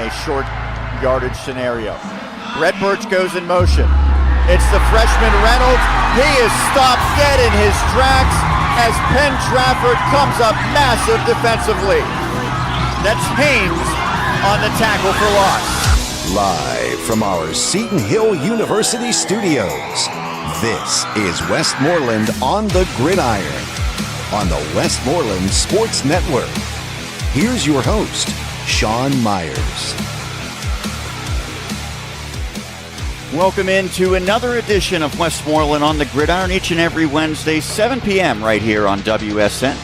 a short yardage scenario. Brett Birch goes in motion. It's the freshman Reynolds. He is stopped dead in his tracks as Penn Trafford comes up massive defensively. That's Haynes on the tackle for loss. Live from our Seton Hill University studios, this is Westmoreland on the Gridiron on the Westmoreland Sports Network. Here's your host, Sean Meyers. Welcome into another edition of Westmoreland on the Gridiron each and every Wednesday, 7 p.m. right here on WSN.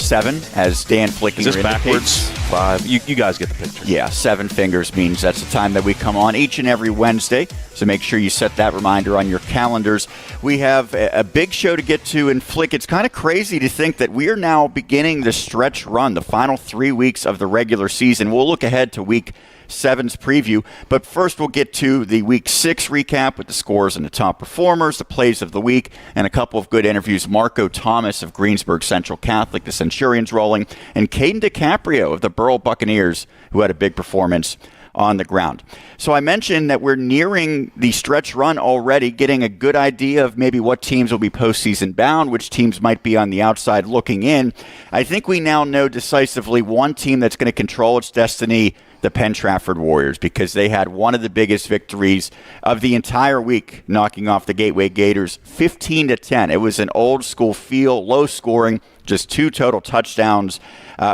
7, as Dan Flickinger Is this indicates. backwards? 5. You guys get the picture. Yeah, 7 fingers means that's the time that we come on each and every Wednesday. So make sure you set that reminder on your calendars. We have a big show to get to. And Flick, it's kind of crazy to think that we are now beginning the stretch run, the final 3 weeks of the regular season. We'll look ahead to week 7's preview. But first, we'll get to the Week 6 recap with the scores and the top performers, the plays of the week, and a couple of good interviews. Marko Thomas of Greensburg Central Catholic, the Centurions rolling, and Caden DiCaprio of the Burrell Buccaneers, who had a big performance on the ground. So I mentioned that we're nearing the stretch run already, getting a good idea of maybe what teams will be postseason bound, which teams might be on the outside looking in. I think we now know decisively one team that's going to control its destiny, the Penn Trafford Warriors, because they had one of the biggest victories of the entire week, knocking off the Gateway Gators 15-10. It was an old school feel, low scoring, just 2 total touchdowns.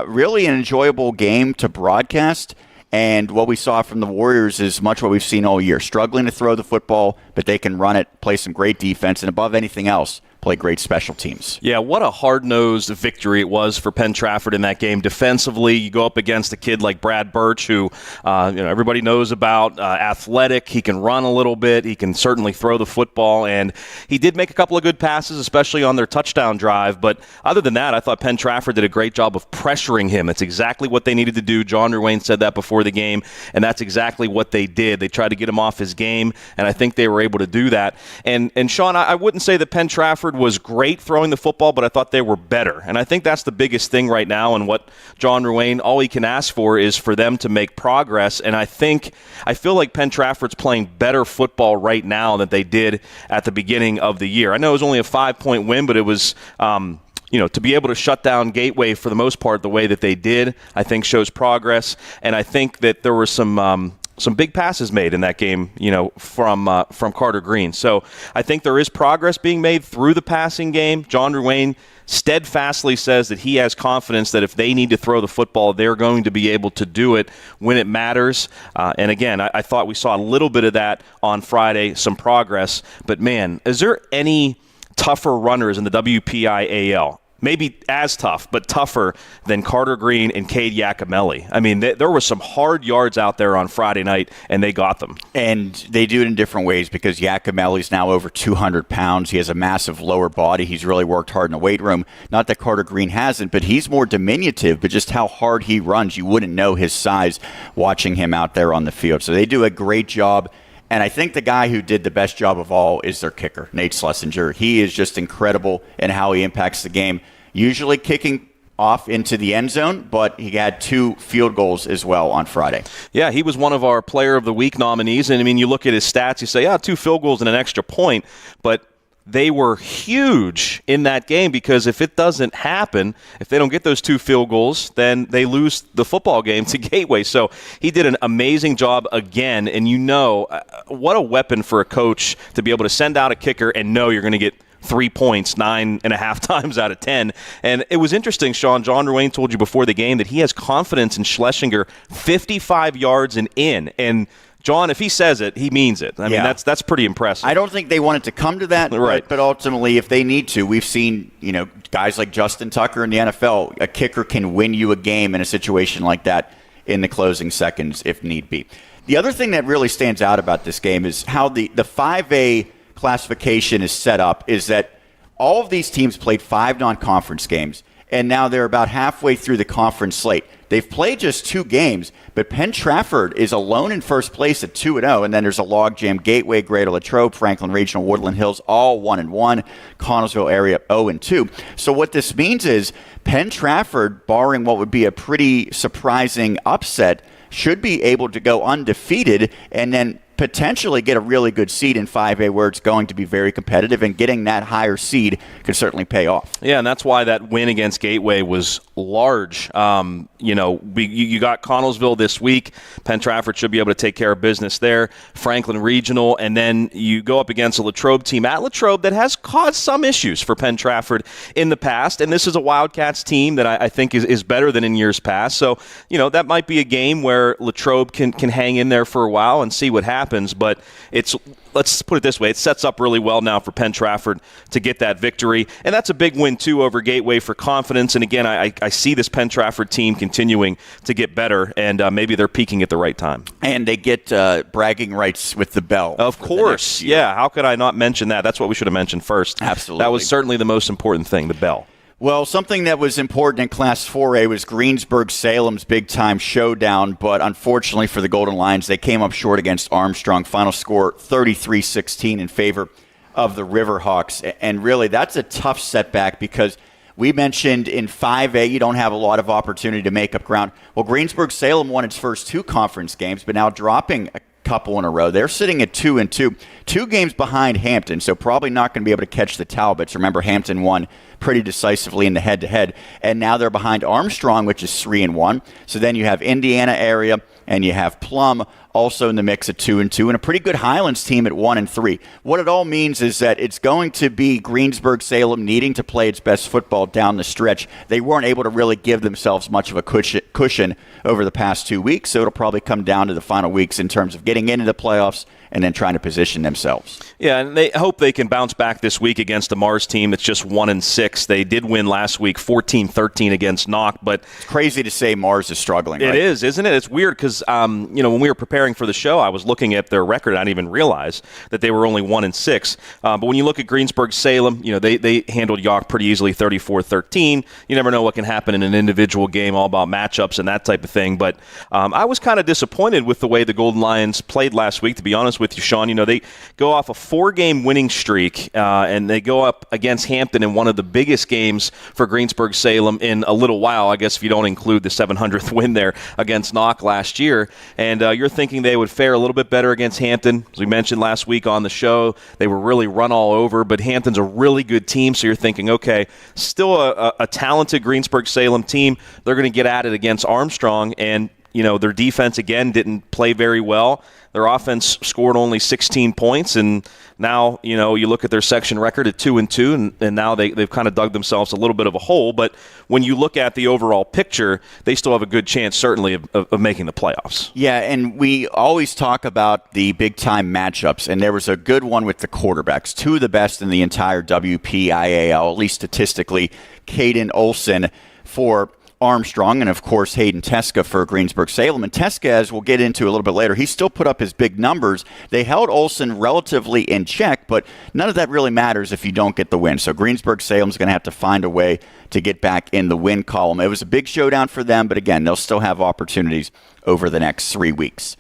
Really an enjoyable game to broadcast. And what we saw from the Warriors is much what we've seen all year. Struggling to throw the football, but they can run it, play some great defense, and above anything else, play great special teams. Yeah, what a hard-nosed victory it was for Penn Trafford in that game. Defensively, you go up against a kid like Brad Birch, who everybody knows about, athletic. He can run a little bit. He can certainly throw the football, and he did make a couple of good passes, especially on their touchdown drive. But other than that, I thought Penn Trafford did a great job of pressuring him. It's exactly what they needed to do. John Ruane said that before the game, and that's exactly what they did. They tried to get him off his game, and I think they were able to do that. And Sean, I wouldn't say that Penn Trafford was great throwing the football, but I thought they were better. And I think that's the biggest thing right now, and what John Ruane, all he can ask for is for them to make progress. And I feel like Penn Trafford's playing better football right now than they did at the beginning of the year. I know it was only a 5-point win, but it was to be able to shut down Gateway for the most part the way that they did, I think shows progress. And I think that there were some big passes made in that game, from Carter Green. So I think there is progress being made through the passing game. John Ruane steadfastly says that he has confidence that if they need to throw the football, they're going to be able to do it when it matters. And again, I thought we saw a little bit of that on Friday, some progress. But man, is there any tougher runners in the WPIAL? Maybe as tough, but tougher than Carter Green and Cade Yakimelli. I mean, there were some hard yards out there on Friday night, and they got them. And they do it in different ways because Yakimelli's now over 200 pounds. He has a massive lower body. He's really worked hard in the weight room. Not that Carter Green hasn't, but he's more diminutive, but just how hard he runs, you wouldn't know his size watching him out there on the field. So they do a great job. And I think the guy who did the best job of all is their kicker, Nate Schlesinger. He is just incredible in how he impacts the game, usually kicking off into the end zone, but he had 2 field goals as well on Friday. Yeah, he was one of our Player of the Week nominees. And, I mean, you look at his stats, you say, 2 field goals and an extra point. But they were huge in that game because if it doesn't happen, if they don't get those 2 field goals, then they lose the football game to Gateway. So he did an amazing job again. And what a weapon for a coach to be able to send out a kicker and know you're going to get 3 points 9.5 times out of 10. And it was interesting, Sean. John Ruane told you before the game that he has confidence in Schlesinger 55 yards and in. And John, if he says it, he means it. I mean, that's pretty impressive. I don't think they want it to come to that, right? But ultimately, if they need to, we've seen guys like Justin Tucker in the NFL. A kicker can win you a game in a situation like that in the closing seconds if need be. The other thing that really stands out about this game is how the 5A classification is set up. Is that all of these teams played 5 non-conference games, and now they're about halfway through the conference slate. They've played just 2 games, but Penn Trafford is alone in first place at 2-0, and then there's a logjam: Gateway, Greater Latrobe, Franklin Regional, Woodland Hills, all 1-1, Connellsville area 0-2. So what this means is Penn Trafford, barring what would be a pretty surprising upset, should be able to go undefeated and then potentially get a really good seed in 5A where it's going to be very competitive, and getting that higher seed could certainly pay off. Yeah, and that's why that win against Gateway was large. You got Connellsville this week. Penn Trafford should be able to take care of business there. Franklin Regional, and then you go up against a Latrobe team at Latrobe that has caused some issues for Penn Trafford in the past, and this is a Wildcats team that I think is better than in years past. So, that might be a game where Latrobe can hang in there for a while and see what happens. But let's put it this way, it sets up really well now for Penn Trafford to get that victory. And that's a big win, too, over Gateway for confidence. And again, I see this Penn Trafford team continuing to get better, and maybe they're peaking at the right time. And they get bragging rights with the bell. Of course. Yeah, how could I not mention that? That's what we should have mentioned first. Absolutely. That was certainly the most important thing, the bell. Well, something that was important in Class 4A was Greensburg-Salem's big-time showdown, but unfortunately for the Golden Lions, they came up short against Armstrong. Final score 33-16 in favor of the Riverhawks. And really, that's a tough setback because we mentioned in 5A you don't have a lot of opportunity to make up ground. Well, Greensburg-Salem won its first 2 conference games, but now dropping a couple in a row. They're sitting at 2-2, 2 games behind Hampton, so probably not going to be able to catch the Talbots. Remember, Hampton won pretty decisively in the head-to-head, and now they're behind Armstrong, which is 3-1. So then you have Indiana area, and you have Plum also in the mix at 2-2, and a pretty good Highlands team at 1-3. What it all means is that it's going to be Greensburg-Salem needing to play its best football down the stretch. They weren't able to really give themselves much of a cushion over the past 2 weeks, so it'll probably come down to the final weeks in terms of getting into the playoffs and then trying to position themselves. Yeah, and they hope they can bounce back this week against the Mars team that's just 1-6. They did win last week 14-13 against Knock, but it's crazy to say Mars is struggling, right? It is, isn't it? It's weird because, when we were preparing for the show, I was looking at their record. I didn't even realize that they were only 1-6. But when you look at Greensburg-Salem, they handled York pretty easily, 34-13. You never know what can happen in an individual game, all about matchups and that type of thing. But I was kind of disappointed with the way the Golden Lions played last week, to be honest with you, Sean. They go off a 4-game winning streak, and they go up against Hampton in one of the biggest games for Greensburg-Salem in a little while, I guess, if you don't include the 700th win there against Knock last year. And you're thinking they would fare a little bit better against Hampton. As we mentioned last week on the show, they were really run all over, but Hampton's a really good team, so you're thinking, okay, still a talented Greensburg-Salem team. They're going to get at it against Armstrong, and their defense, again, didn't play very well. Their offense scored only 16 points, and now, you look at their section record at 2-2, and now they've kind of dug themselves a little bit of a hole. But when you look at the overall picture, they still have a good chance, certainly, of making the playoffs. Yeah, and we always talk about the big-time matchups, and there was a good one with the quarterbacks. 2 of the best in the entire WPIAL, at least statistically, Caden Olson for Armstrong, and of course Hayden Teska for Greensburg-Salem. And Teska, as we'll get into a little bit later, he still put up his big numbers. They held Olson relatively in check, but none of that really matters if you don't get the win. So Greensburg-Salem's going to have to find a way to get back in the win column. It was a big showdown for them, but again, they'll still have opportunities over the next 3 weeks.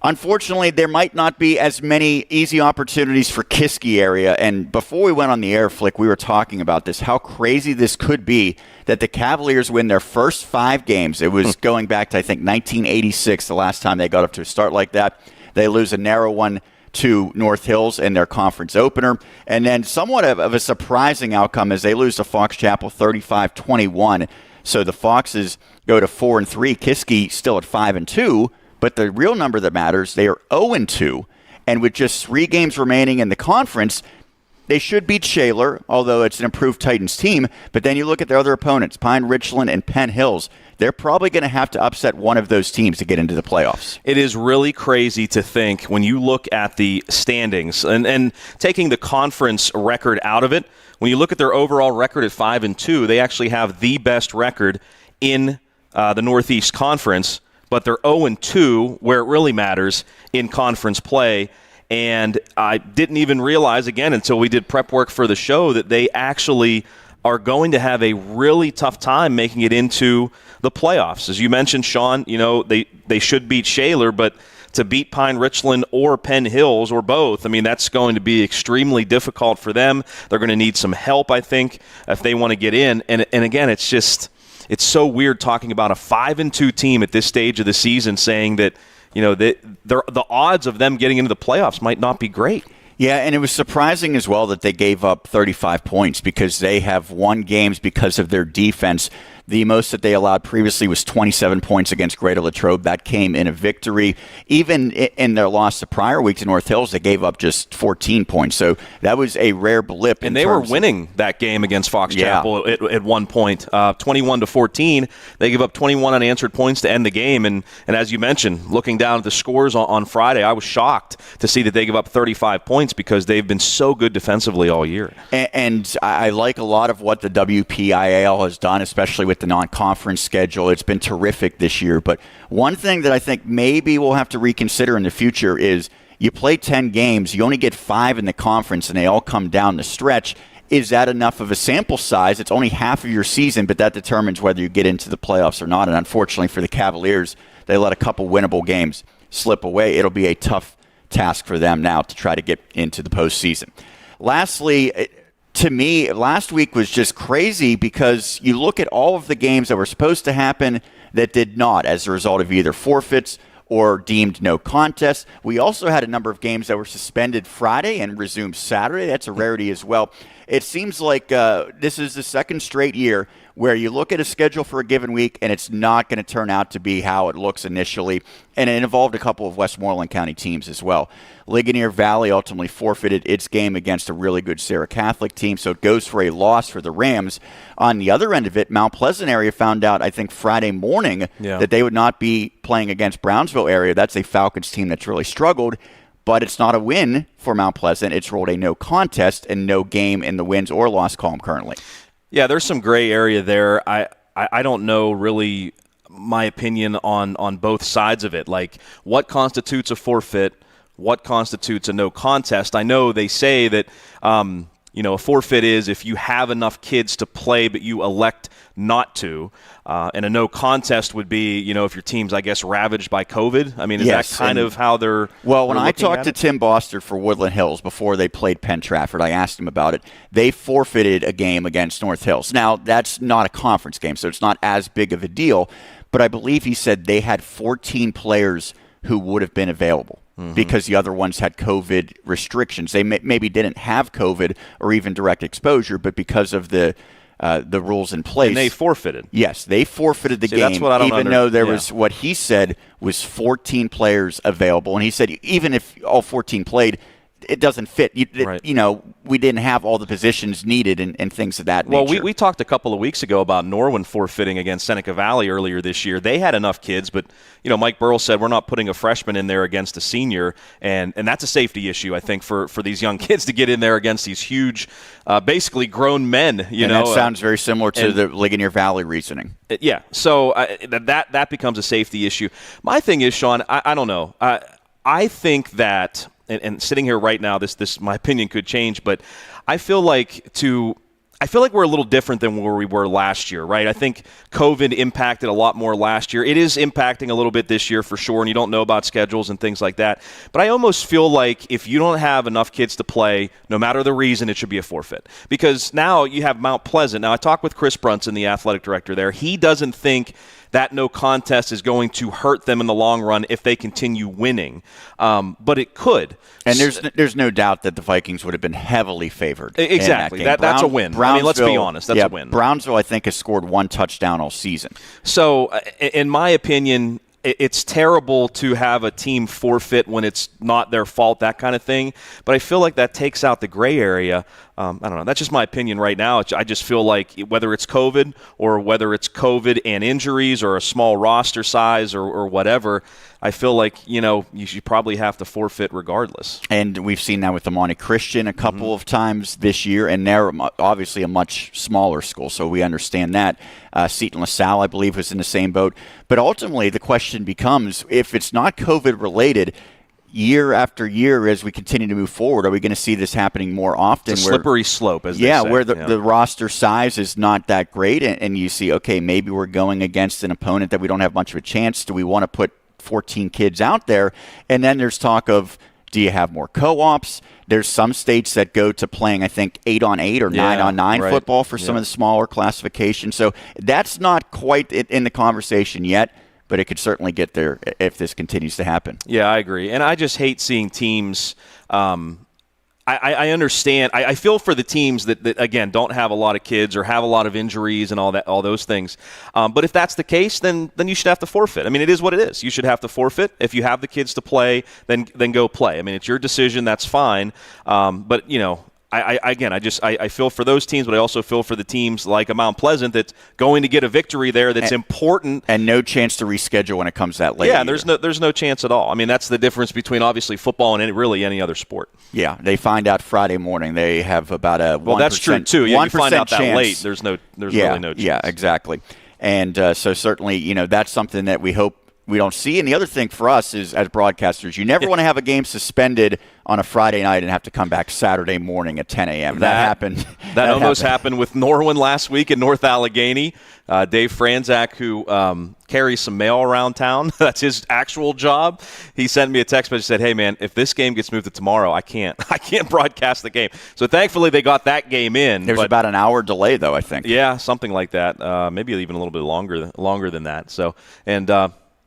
Unfortunately, there might not be as many easy opportunities for Kiski area. And before we went on the air, Flick, we were talking about this, how crazy this could be that the Cavaliers win their first 5 games. It was going back to, I think, 1986, the last time they got up to a start like that. They lose a narrow one to North Hills in their conference opener. And then somewhat of a surprising outcome is they lose to Fox Chapel 35-21. So the Foxes go to 4-3. Kiski still at 5-2. But the real number that matters, they are 0-2, and with just 3 games remaining in the conference, they should beat Shaler, although it's an improved Titans team. But then you look at their other opponents, Pine Richland and Penn Hills. They're probably going to have to upset one of those teams to get into the playoffs. It is really crazy to think when you look at the standings and taking the conference record out of it, when you look at their overall record at 5-2, they actually have the best record in the Northeast Conference. But they're 0-2 where it really matters in conference play. And I didn't even realize, again, until we did prep work for the show, that they actually are going to have a really tough time making it into the playoffs. As you mentioned, Sean, they should beat Shaler, but to beat Pine Richland or Penn Hills or both, I mean, that's going to be extremely difficult for them. They're going to need some help, I think, if they want to get in. And again, it's just... it's so weird talking about a 5-2 team at this stage of the season, saying that the odds of them getting into the playoffs might not be great. Yeah, and it was surprising as well that they gave up 35 points because they have won games because of their defense. The most that they allowed previously was 27 points against Greater Latrobe. That came in a victory. Even in their loss the prior week to North Hills, they gave up just 14 points. So that was a rare blip. And they were winning that game against Fox Chapel at one point, 21-14. They gave up 21 unanswered points to end the game. And as you mentioned, looking down at the scores on Friday, I was shocked to see that they gave up 35 points because they've been so good defensively all year. And I like a lot of what the WPIAL has done, especially with the non-conference schedule. It's been terrific this year. But one thing that I think maybe we'll have to reconsider in the future is you play 10 games, you only get 5 in the conference, and they all come down the stretch. Is that enough of a sample size? It's only half of your season, but that determines whether you get into the playoffs or not. And unfortunately for the Cavaliers, they let a couple winnable games slip away. It'll be a tough task for them now to try to get into the postseason. Lastly, to me, last week was just crazy because you look at all of the games that were supposed to happen that did not as a result of either forfeits or deemed no contest. We also had a number of games that were suspended Friday and resumed Saturday. That's a rarity as well. It seems like this is the second straight year where you look at a schedule for a given week and it's not going to turn out to be how it looks initially. And it involved a couple of Westmoreland County teams as well. Ligonier Valley ultimately forfeited its game against a really good Sarah Catholic team, so it goes for a loss for the Rams. On the other end of it, Mount Pleasant area found out, I think, Friday morning that they would not be playing against Brownsville area. That's a Falcons team that's really struggled. But it's not a win for Mount Pleasant. It's rolled a no contest and no game in the wins or loss column currently. Yeah, there's some gray area there. I don't know really my opinion on both sides of it. Like, what constitutes a forfeit? What constitutes a no contest? I know they say that a forfeit is if you have enough kids to play but you elect not to. And a no contest would be, if your team's, I guess, ravaged by COVID. I mean, is that kind of how they're Well, when I talked to Tim Boster for Woodland Hills before they played Penn Trafford, I asked him about it. They forfeited a game against North Hills. Now, that's not a conference game, so it's not as big of a deal. But I believe he said they had 14 players who would have been available. Because the other ones had COVID restrictions. They maybe didn't have COVID or even direct exposure, but because of the rules in place. And they forfeited. Yes, they forfeited the game, that's what I don't even though there was what he said was 14 players available. And he said even if all 14 played, it doesn't fit. We didn't have all the positions needed and things of that nature. Well, we talked a couple of weeks ago about Norwin forfeiting against Seneca Valley earlier this year. They had enough kids, but Mike Burrell said we're not putting a freshman in there against a senior, and that's a safety issue, I think, for these young kids to get in there against these huge, basically grown men. That sounds very similar to the Ligonier Valley reasoning. Yeah, so that becomes a safety issue. My thing is, Sean, I don't know. I think that. And sitting here right now, this my opinion could change, but I feel like we're a little different than where we were last year, right? I think COVID impacted a lot more last year. It is impacting a little bit this year for sure, and you don't know about schedules and things like that. But I almost feel like if you don't have enough kids to play, no matter the reason, it should be a forfeit. Because now you have Mount Pleasant. Now, I talked with Chris Brunson, the athletic director there. He doesn't think that no contest is going to hurt them in the long run if they continue winning. But it could. And there's no doubt that the Vikings would have been heavily favored. Exactly. In that game. That's a win. I mean, let's be honest. That's a win. Brownsville, I think, has scored 1 touchdown all season. So, in my opinion, it's terrible to have a team forfeit when it's not their fault, that kind of thing. But I feel like that takes out the gray area. I don't know. That's just my opinion right now. I just feel like whether it's COVID or whether it's COVID and injuries or a small roster size or whatever, I feel like, you should probably have to forfeit regardless. And we've seen that with the Monte Christian a couple of times this year, and they're obviously a much smaller school, so we understand that. Seton LaSalle, I believe, was in the same boat. But ultimately, the question becomes, if it's not COVID-related, year after year as we continue to move forward, are we going to see this happening more often? It's a slippery slope, as they say. Where the roster size is not that great, and you see, okay, maybe we're going against an opponent that we don't have much of a chance. Do we want to put 14 kids out there? And then there's talk of Do you have more co-ops? There's some states that go to playing, I think, 8-on-8 or 9-on-9 football for some of the smaller classifications. So that's not quite in the conversation yet, but it could certainly get there if this continues to happen. Yeah, I agree. And I just hate seeing teams I understand. I feel for the teams that, again, don't have a lot of kids or have a lot of injuries and all those things. But if that's the case, then you should have to forfeit. I mean, it is what it is. You should have to forfeit. If you have the kids to play, then go play. I mean, it's your decision. That's fine. But, I feel for those teams, but I also feel for the teams like a Mount Pleasant that's going to get a victory there that's important. And no chance to reschedule when it comes that late. Yeah, there's no chance at all. I mean, that's the difference between obviously football and really any other sport. Yeah, they find out Friday morning. They have about a 1%. Well, that's true too. Yeah, you find out that chance. late. There's really no chance. Yeah, exactly. And so certainly, that's something that we hope we don't see. And the other thing for us is, as broadcasters, you never want to have a game suspended on a Friday night and have to come back Saturday morning at 10 a.m. That happened. That almost happened with Norwin last week in North Allegheny. Dave Franzak, who carries some mail around town, that's his actual job. He sent me a text message and said, "Hey man, if this game gets moved to tomorrow, I can't broadcast the game." So thankfully they got that game in. There's about an hour delay though, I think. Yeah, something like that. Maybe even a little bit longer than that. So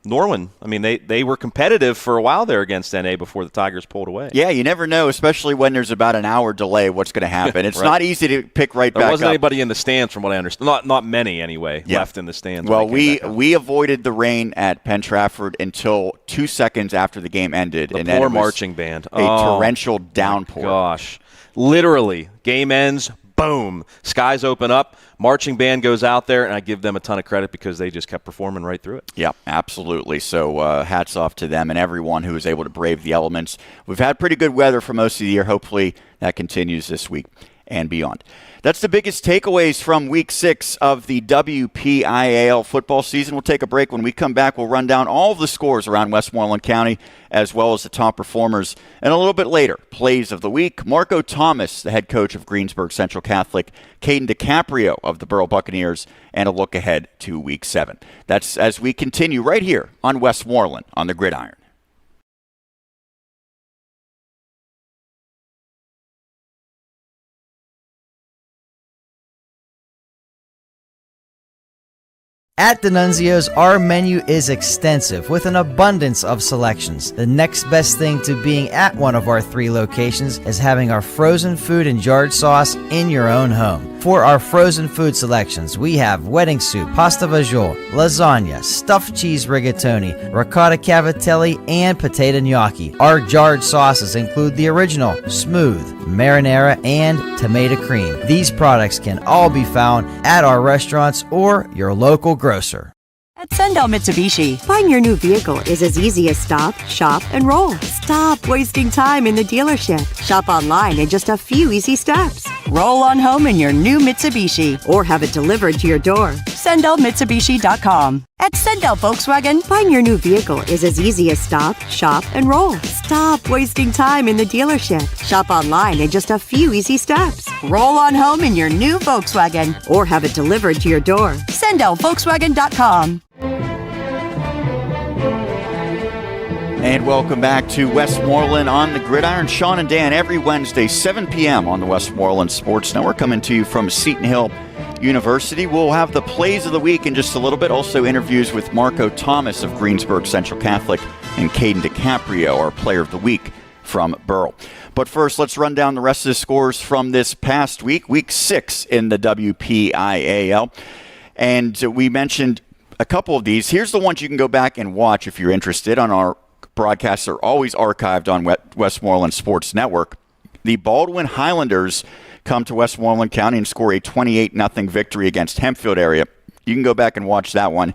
Norwin, I mean, they were competitive for a while there against NA before the Tigers pulled away. Yeah, you never know, especially when there's about an hour delay, what's going to happen. It's not easy to pick back up. There wasn't anybody in the stands from what I understand. Not many, anyway, left in the stands. Well, we avoided the rain at Penn Trafford until 2 seconds after the game ended. The poor marching band. A torrential downpour. Gosh. Literally, game ends, boom, skies open up, marching band goes out there, and I give them a ton of credit because they just kept performing right through it. Yeah, absolutely. So hats off to them and everyone who was able to brave the elements. We've had pretty good weather for most of the year. Hopefully that continues this week and beyond. That's the biggest takeaways from Week 6 of the WPIAL football season. We'll take a break. When we come back, we'll run down all of the scores around Westmoreland County, as well as the top performers. And a little bit later, plays of the week. Marko Thomas, the head coach of Greensburg Central Catholic, Caden DiCaprio of the Burrell Buccaneers, and a look ahead to Week 7. That's as we continue right here on Westmoreland on the Gridiron. At D'Annunzio's, our menu is extensive with an abundance of selections. The next best thing to being at one of our 3 locations is having our frozen food and jarred sauce in your own home. For our frozen food selections, we have wedding soup, pasta fagioli, lasagna, stuffed cheese rigatoni, ricotta cavatelli, and potato gnocchi. Our jarred sauces include the original, smooth, marinara, and tomato cream. These products can all be found at our restaurants or your local grocer. At Sundell Mitsubishi, buying your new vehicle is as easy as stop, shop, and roll. Stop wasting time in the dealership. Shop online in just a few easy steps. Roll on home in your new Mitsubishi or have it delivered to your door. SundellMitsubishi.com. At Sundell Volkswagen, buying your new vehicle is as easy as stop, shop, and roll. Stop wasting time in the dealership. Shop online in just a few easy steps. Roll on home in your new Volkswagen or have it delivered to your door. SundellVolkswagen.com. And welcome back to Westmoreland on the Gridiron. Sean and Dan every Wednesday, 7 p.m. on the Westmoreland Sports Network, coming to you from Seton Hill University. We'll have the plays of the week in just a little bit. Also interviews with Marko Thomas of Greensburg Central Catholic and Caden DiCaprio, our player of the week from Burrell. But first, let's run down the rest of the scores from this past week, Week 6 in the WPIAL. And we mentioned a couple of these. Here's the ones you can go back and watch if you're interested. On our broadcasts are always archived on Westmoreland Sports Network. The Baldwin Highlanders come to Westmoreland County and score a 28-0 victory against Hempfield area. You can go back and watch that one.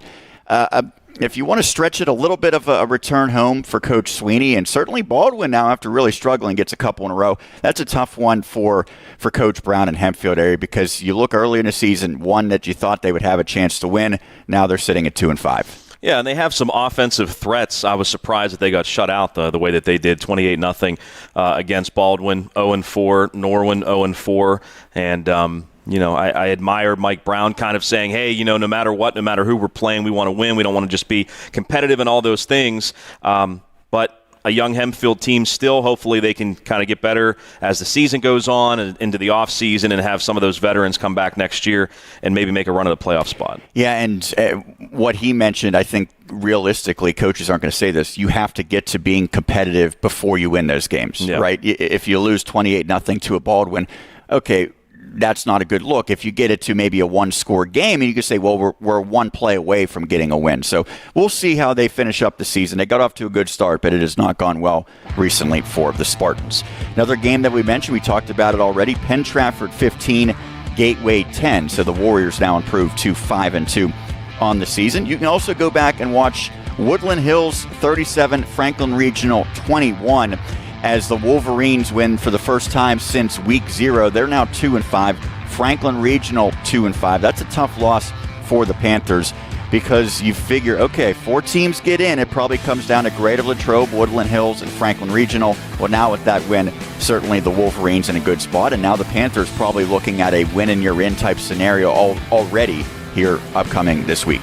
If you want to stretch it, a little bit of a return home for Coach Sweeney, and certainly Baldwin now, after really struggling, gets a couple in a row. That's a tough one for Coach Brown and Hempfield area, because you look earlier in the season, one that you thought they would have a chance to win. Now they're sitting at 2-5. Yeah, and they have some offensive threats. I was surprised that they got shut out the way that they did, 28-0 against Baldwin, 0-4, Norwin 0-4, and I admire Mike Brown kind of saying, hey, no matter what, no matter who we're playing, we want to win. We don't want to just be competitive and all those things. But a young Hempfield team still. Hopefully they can kind of get better as the season goes on and into the off season and have some of those veterans come back next year and maybe make a run at the playoff spot. Yeah, and what he mentioned, I think realistically, coaches aren't going to say this, you have to get to being competitive before you win those games, right? If you lose 28-0 to a Baldwin, okay, that's not a good look. If you get it to maybe a one-score game, and you can say, well, we're one play away from getting a win. So we'll see how they finish up the season. They got off to a good start, but it has not gone well recently for the Spartans. Another game that we mentioned, we talked about it already, Penn Trafford 15, Gateway 10. So the Warriors now improved to 5-2 on the season. You can also go back and watch Woodland Hills 37, Franklin Regional 21. As the Wolverines win for the first time since week 0. They're now 2-5. Franklin Regional 2-5. That's a tough loss for the Panthers because you figure, okay, 4 teams get in. It probably comes down to Greater Latrobe, Woodland Hills, and Franklin Regional. Well, now with that win, certainly the Wolverines in a good spot. And now the Panthers probably looking at a win-and-you're-in type scenario already here upcoming this week.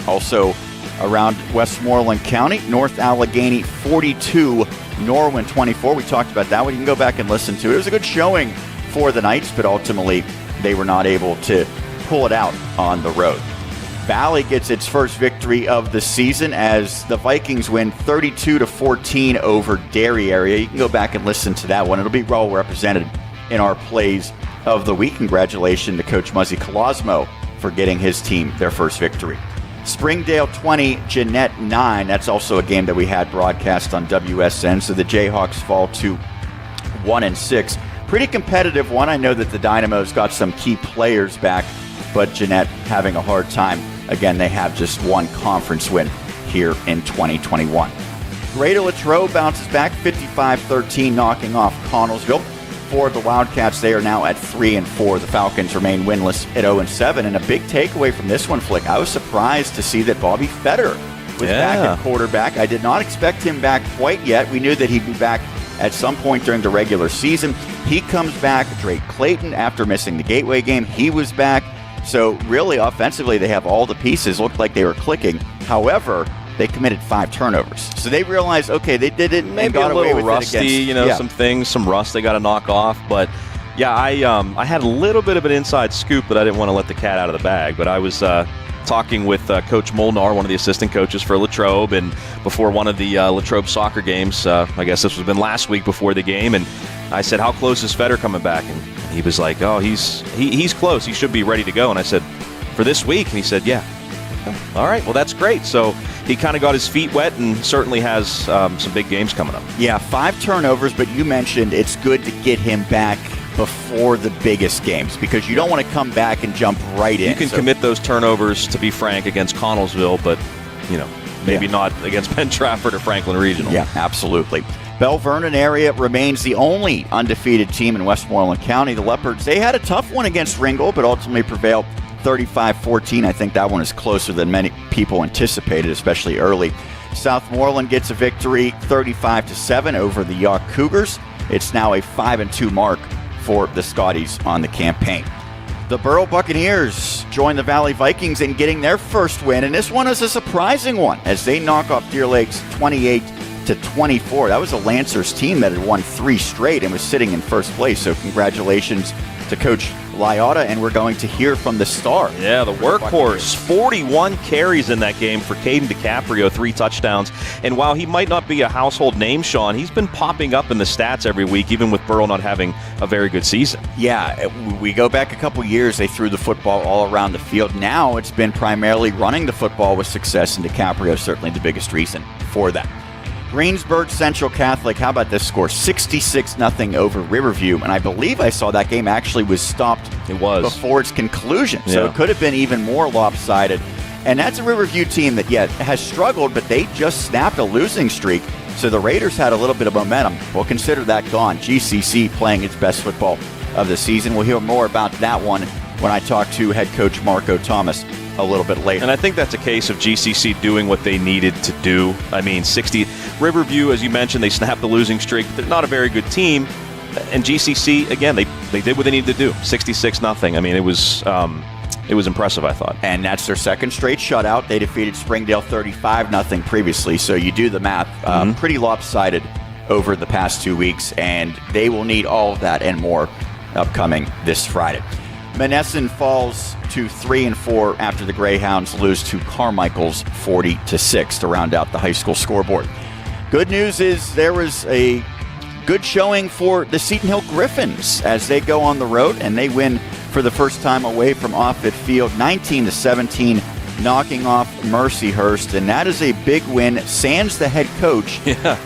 Also, around Westmoreland County, North Allegheny 42, Norwin 24. We talked about that one. You can go back and listen to it. It was a good showing for the Knights, but ultimately they were not able to pull it out on the road. Valley gets its first victory of the season as the Vikings win 32-14 over Dairy Area. You can go back and listen to that one. It'll be well represented in our plays of the week. Congratulations to Coach Muzzy Colosmo for getting his team their first victory. Springdale 20, Jeanette 9. That's also a game that we had broadcast on WSN. So the Jayhawks fall to 1-6. Pretty competitive one. I know that the Dynamos got some key players back, but Jeanette having a hard time. Again, they have just one conference win here in 2021. Greater Latrobe bounces back 55-13, knocking off Connellsville. For the Wildcats, they are now at 3-4. The Falcons remain winless at 0-7. And a big takeaway from this one, Flick, I was surprised to see that Bobby Fetter was back at quarterback. I did not expect him back quite yet. We knew that he'd be back at some point during the regular season. He comes back. Drake Clayton, after missing the Gateway game, he was back. So really, offensively, they have all the pieces. Looked like they were clicking. However, they committed 5 turnovers. So they realized, okay, they did it and got away with rusty, it against, some things, some rust they got to knock off. But, yeah, I had a little bit of an inside scoop, but I didn't want to let the cat out of the bag. But I was talking with Coach Molnar, one of the assistant coaches for Latrobe, and before one of the Latrobe soccer games, I guess this was been last week before the game, and I said, how close is Fetter coming back? And he was like, oh, he's close. He should be ready to go. And I said, for this week? And he said, yeah. All right, well, that's great. So he kind of got his feet wet and certainly has some big games coming up. Yeah, 5 turnovers, but you mentioned it's good to get him back before the biggest games because you don't want to come back and jump right in. You can commit those turnovers, to be frank, against Connellsville, but, maybe not against Penn Trafford or Franklin Regional. Yeah, absolutely. Bell Vernon area remains the only undefeated team in Westmoreland County. The Leopards, they had a tough one against Ringgold, but ultimately prevailed 35-14. I think that one is closer than many people anticipated, especially early. Southmoreland gets a victory 35-7 over the York Cougars. It's now a 5-2 mark for the Scotties on the campaign. The Burrell Buccaneers join the Valley Vikings in getting their first win, and this one is a surprising one as they knock off Deer Lakes 28-24. That was a Lancers team that had won 3 straight and was sitting in first place, so congratulations to Coach Liotta, and we're going to hear from the star. Yeah, the workhorse. 41 carries in that game for Caden DiCaprio, 3 touchdowns. And while he might not be a household name, Sean, he's been popping up in the stats every week, even with Burrell not having a very good season. Yeah, we go back a couple years, they threw the football all around the field. Now it's been primarily running the football with success, and DiCaprio is certainly the biggest reason for that. Greensburg Central Catholic, how about this score? 66-0 over Riverview. And I believe I saw that game actually was stopped before its conclusion. So it could have been even more lopsided. And that's a Riverview team that, has struggled, but they just snapped a losing streak. So the Raiders had a little bit of momentum. Well, consider that gone. GCC playing its best football of the season. We'll hear more about that one when I talk to head coach Marko Thomas a little bit later. And I think that's a case of GCC doing what they needed to do. I mean, Riverview, as you mentioned, they snapped the losing streak. They're not a very good team. And GCC, again, they did what they needed to do. 66-0. I mean, it was it was impressive, I thought. And that's their second straight shutout. They defeated Springdale 35-0 previously, so you do the math. Pretty lopsided over the past 2 weeks, and they will need all of that and more upcoming this Friday. Monessen falls to 3-4 after the Greyhounds lose to Carmichael's 40-6 to round out the high school scoreboard. Good news is there was a good showing for the Seton Hill Griffins as they go on the road, and they win for the first time away from Offutt Field, 19-17, knocking off Mercyhurst, and that is a big win. Sans the head coach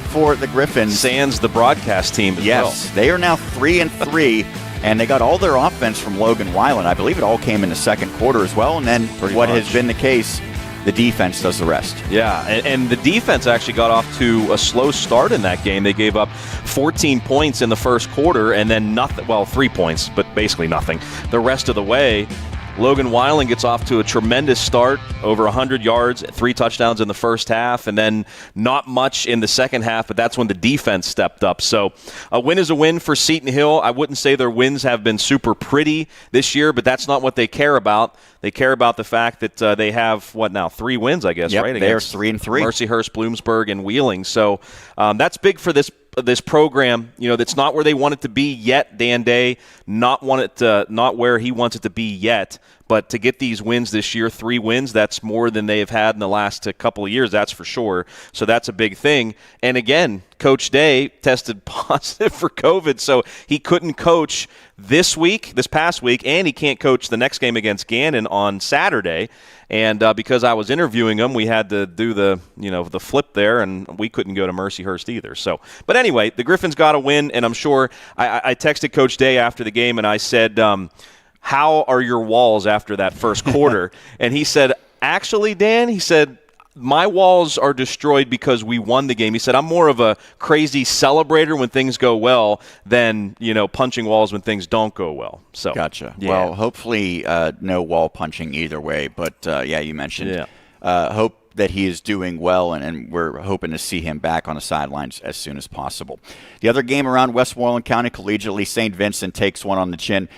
for the Griffins. Sans the broadcast team as well. Yes, they are now 3-3. And they got all their offense from Logan Weiland. I believe it all came in the second quarter as well. And then has been the case, the defense does the rest. Yeah, and the defense actually got off to a slow start in that game. They gave up 14 points in the first quarter and then nothing. Well, 3 points, but basically nothing. The rest of the way, Logan Weiland gets off to a tremendous start, over 100 yards, 3 touchdowns in the first half, and then not much in the second half, but that's when the defense stepped up. So a win is a win for Seton Hill. I wouldn't say their wins have been super pretty this year, but that's not what they care about. They care about the fact that they have, 3 wins, I guess, right? They are 3-3. Mercyhurst, Bloomsburg, and Wheeling. So that's big for this program. That's not where they want it to be yet. Dan Day not where he wants it to be yet. But to get these wins this year, 3 wins, that's more than they have had in the last couple of years, that's for sure. So that's a big thing. And again, Coach Day tested positive for COVID, so he couldn't coach this past week, and he can't coach the next game against Gannon on Saturday. And because I was interviewing him, we had to do the flip there, and we couldn't go to Mercyhurst either. So, but anyway, the Griffins got a win, and I'm sure I texted Coach Day after the game, and I said, how are your walls after that first quarter? And he said, actually, Dan, he said, my walls are destroyed because we won the game. He said, I'm more of a crazy celebrator when things go well than, punching walls when things don't go well. So Gotcha. Yeah. Well, hopefully no wall punching either way. But, you mentioned hope that he is doing well, and we're hoping to see him back on the sidelines as soon as possible. The other game around Westmoreland County collegiately, St. Vincent takes one on the chin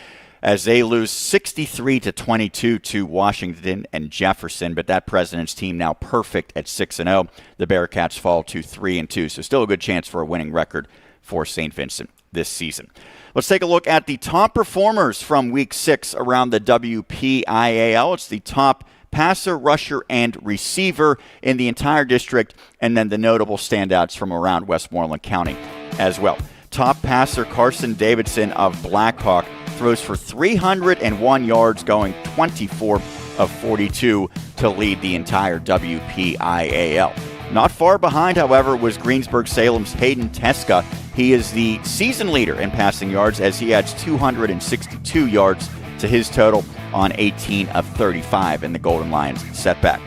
as they lose 63-22 to Washington and Jefferson, but that President's team now perfect at 6-0. The Bearcats fall to 3-2, so still a good chance for a winning record for St. Vincent this season. Let's take a look at the top performers from Week 6 around the WPIAL. It's the top passer, rusher, and receiver in the entire district, and then the notable standouts from around Westmoreland County as well. Top passer Carson Davidson of Blackhawk throws for 301 yards, going 24 of 42 to lead the entire WPIAL. Not far behind, however, was Greensburg-Salem's Caden Teska. He is the season leader in passing yards as he adds 262 yards to his total on 18 of 35 in the Golden Lions setback.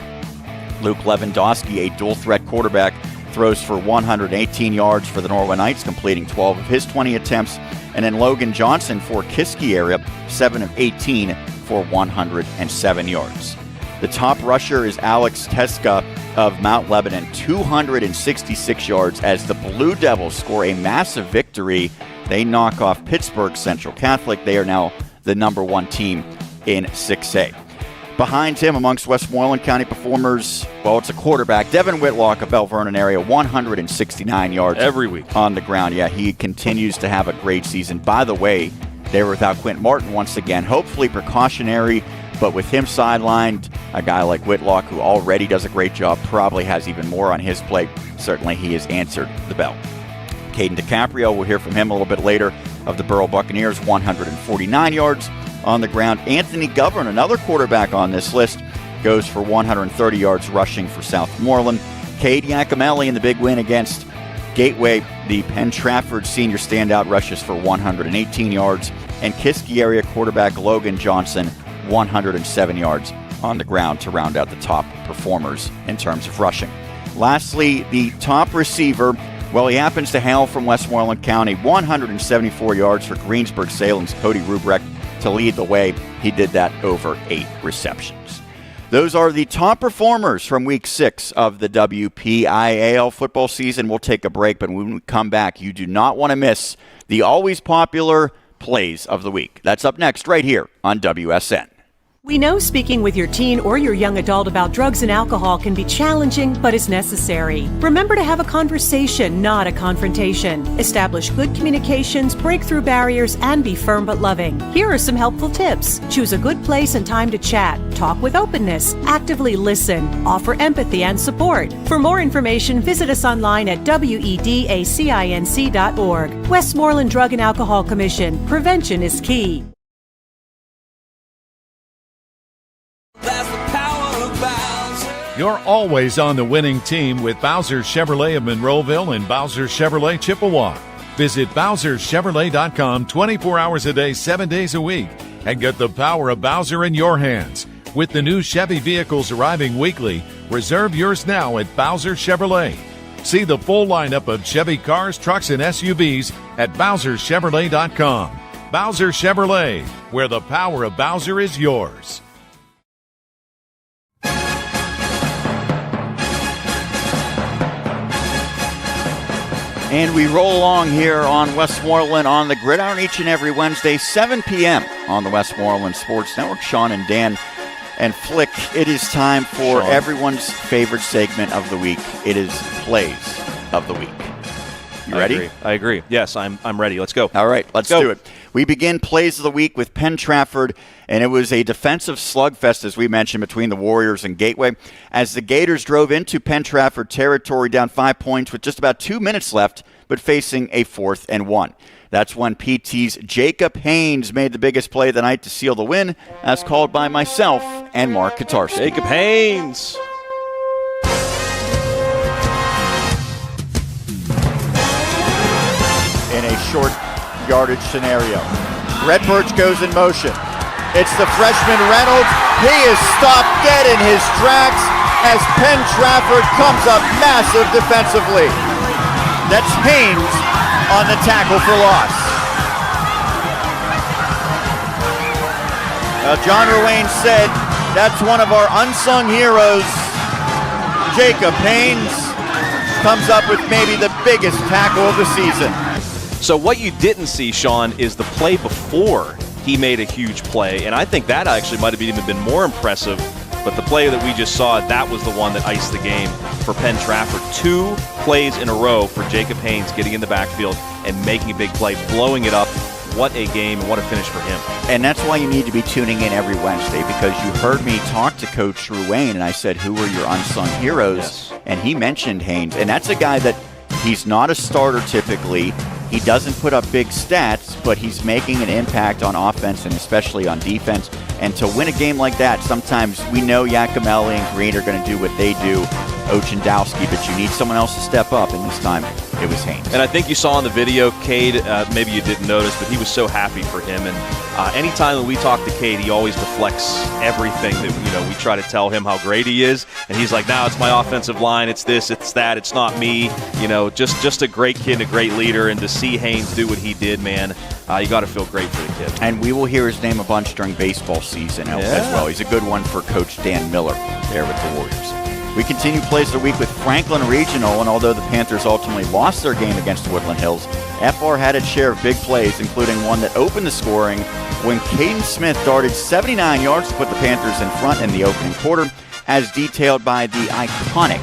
Luke Lewandowski, a dual-threat quarterback, throws for 118 yards for the Norway Knights, completing 12 of his 20 attempts. And then Logan Johnson for Kiski area, 7 of 18 for 107 yards. The top rusher is Alex Teska of Mount Lebanon, 266 yards as the Blue Devils score a massive victory. They knock off Pittsburgh Central Catholic. They are now the number 1 team in 6A. Behind him, amongst Westmoreland County performers, it's a quarterback, Devin Whitlock of Bell Vernon area, 169 yards every week on the ground. Yeah, he continues to have a great season. By the way, they were without Quint Martin once again. Hopefully precautionary, but with him sidelined, a guy like Whitlock, who already does a great job, probably has even more on his plate. Certainly he has answered the bell. Caden DiCaprio, we'll hear from him a little bit later, of the Burrell Buccaneers, 149 yards on the ground. Anthony Govern, another quarterback on this list, goes for 130 yards rushing for Southmoreland. Cade Iacomelli in the big win against Gateway, the Penn Trafford senior standout, rushes for 118 yards. And Kiski area quarterback Logan Johnson, 107 yards on the ground to round out the top performers in terms of rushing. Lastly, the top receiver, he happens to hail from Westmoreland County, 174 yards for Greensburg-Salem's Cody Rubrick to lead the way. He did that over 8 receptions. Those are the top performers from Week 6 of the WPIAL football season. We'll take a break, but when we come back, you do not want to miss the always popular plays of the week. That's up next right here on WSN. We know speaking with your teen or your young adult about drugs and alcohol can be challenging, but is necessary. Remember to have a conversation, not a confrontation. Establish good communications, break through barriers, and be firm but loving. Here are some helpful tips. Choose a good place and time to chat. Talk with openness. Actively listen. Offer empathy and support. For more information, visit us online at wedacinc.org. Westmoreland Drug and Alcohol Commission. Prevention is key. You're always on the winning team with Bowser Chevrolet of Monroeville and Bowser Chevrolet Chippewa. Visit BowserChevrolet.com 24 hours a day, 7 days a week, and get the power of Bowser in your hands. With the new Chevy vehicles arriving weekly, reserve yours now at Bowser Chevrolet. See the full lineup of Chevy cars, trucks, and SUVs at BowserChevrolet.com. Bowser Chevrolet, where the power of Bowser is yours. And we roll along here on Westmoreland on the Gridiron each and every Wednesday, 7 p.m. on the Westmoreland Sports Network. Sean and Dan and Flick, it is time for everyone's favorite segment of the week. It is Plays of the Week. You ready? I agree. Yes, I'm ready. Let's go. All right, let's do it. We begin Plays of the Week with Penn Trafford, and it was a defensive slugfest, as we mentioned, between the Warriors and Gateway, as the Gators drove into Penn Trafford territory down 5 points with just about 2 minutes left, but facing a 4th and 1. That's when PT's Jacob Haynes made the biggest play of the night to seal the win, as called by myself and Mark Katarski. Jacob Haynes. In a short yardage scenario. Red Birch goes in motion. It's the freshman Reynolds. He is stopped dead in his tracks as Penn Trafford comes up massive defensively. That's Haynes on the tackle for loss. John Ruane said that's one of our unsung heroes. Jacob Haynes comes up with maybe the biggest tackle of the season. So what you didn't see, Sean, is the play before he made a huge play, and I think that actually might have even been more impressive. But the play that we just saw, that was the one that iced the game for Penn Trafford. 2 plays in a row for Jacob Haynes getting in the backfield and making a big play, blowing it up. What a game and what a finish for him. And that's why you need to be tuning in every Wednesday, because you heard me talk to Coach Ruane, and I said, who are your unsung heroes? Yes. And he mentioned Haynes, and that's a guy that he's not a starter typically. He doesn't put up big stats, but he's making an impact on offense and especially on defense. And to win a game like that, sometimes we know Yakimelli and Green are going to do what they do, Ochendowski, but you need someone else to step up, and this time it was Haynes. And I think you saw in the video, Cade, maybe you didn't notice, but he was so happy for him. And anytime that we talk to Cade, he always deflects everything that we try to tell him how great he is. And he's like, "No, it's my offensive line. It's this, it's that. It's not me." Just a great kid, and a great leader. And to see Haynes do what he did, man, you got to feel great for the kid. And we will hear his name a bunch during baseball season as well. He's a good one for Coach Dan Miller there with the Warriors. We continue Plays of the Week with Franklin Regional, and although the Panthers ultimately lost their game against Woodland Hills, FR had its share of big plays, including one that opened the scoring when Caden Smith darted 79 yards to put the Panthers in front in the opening quarter, as detailed by the iconic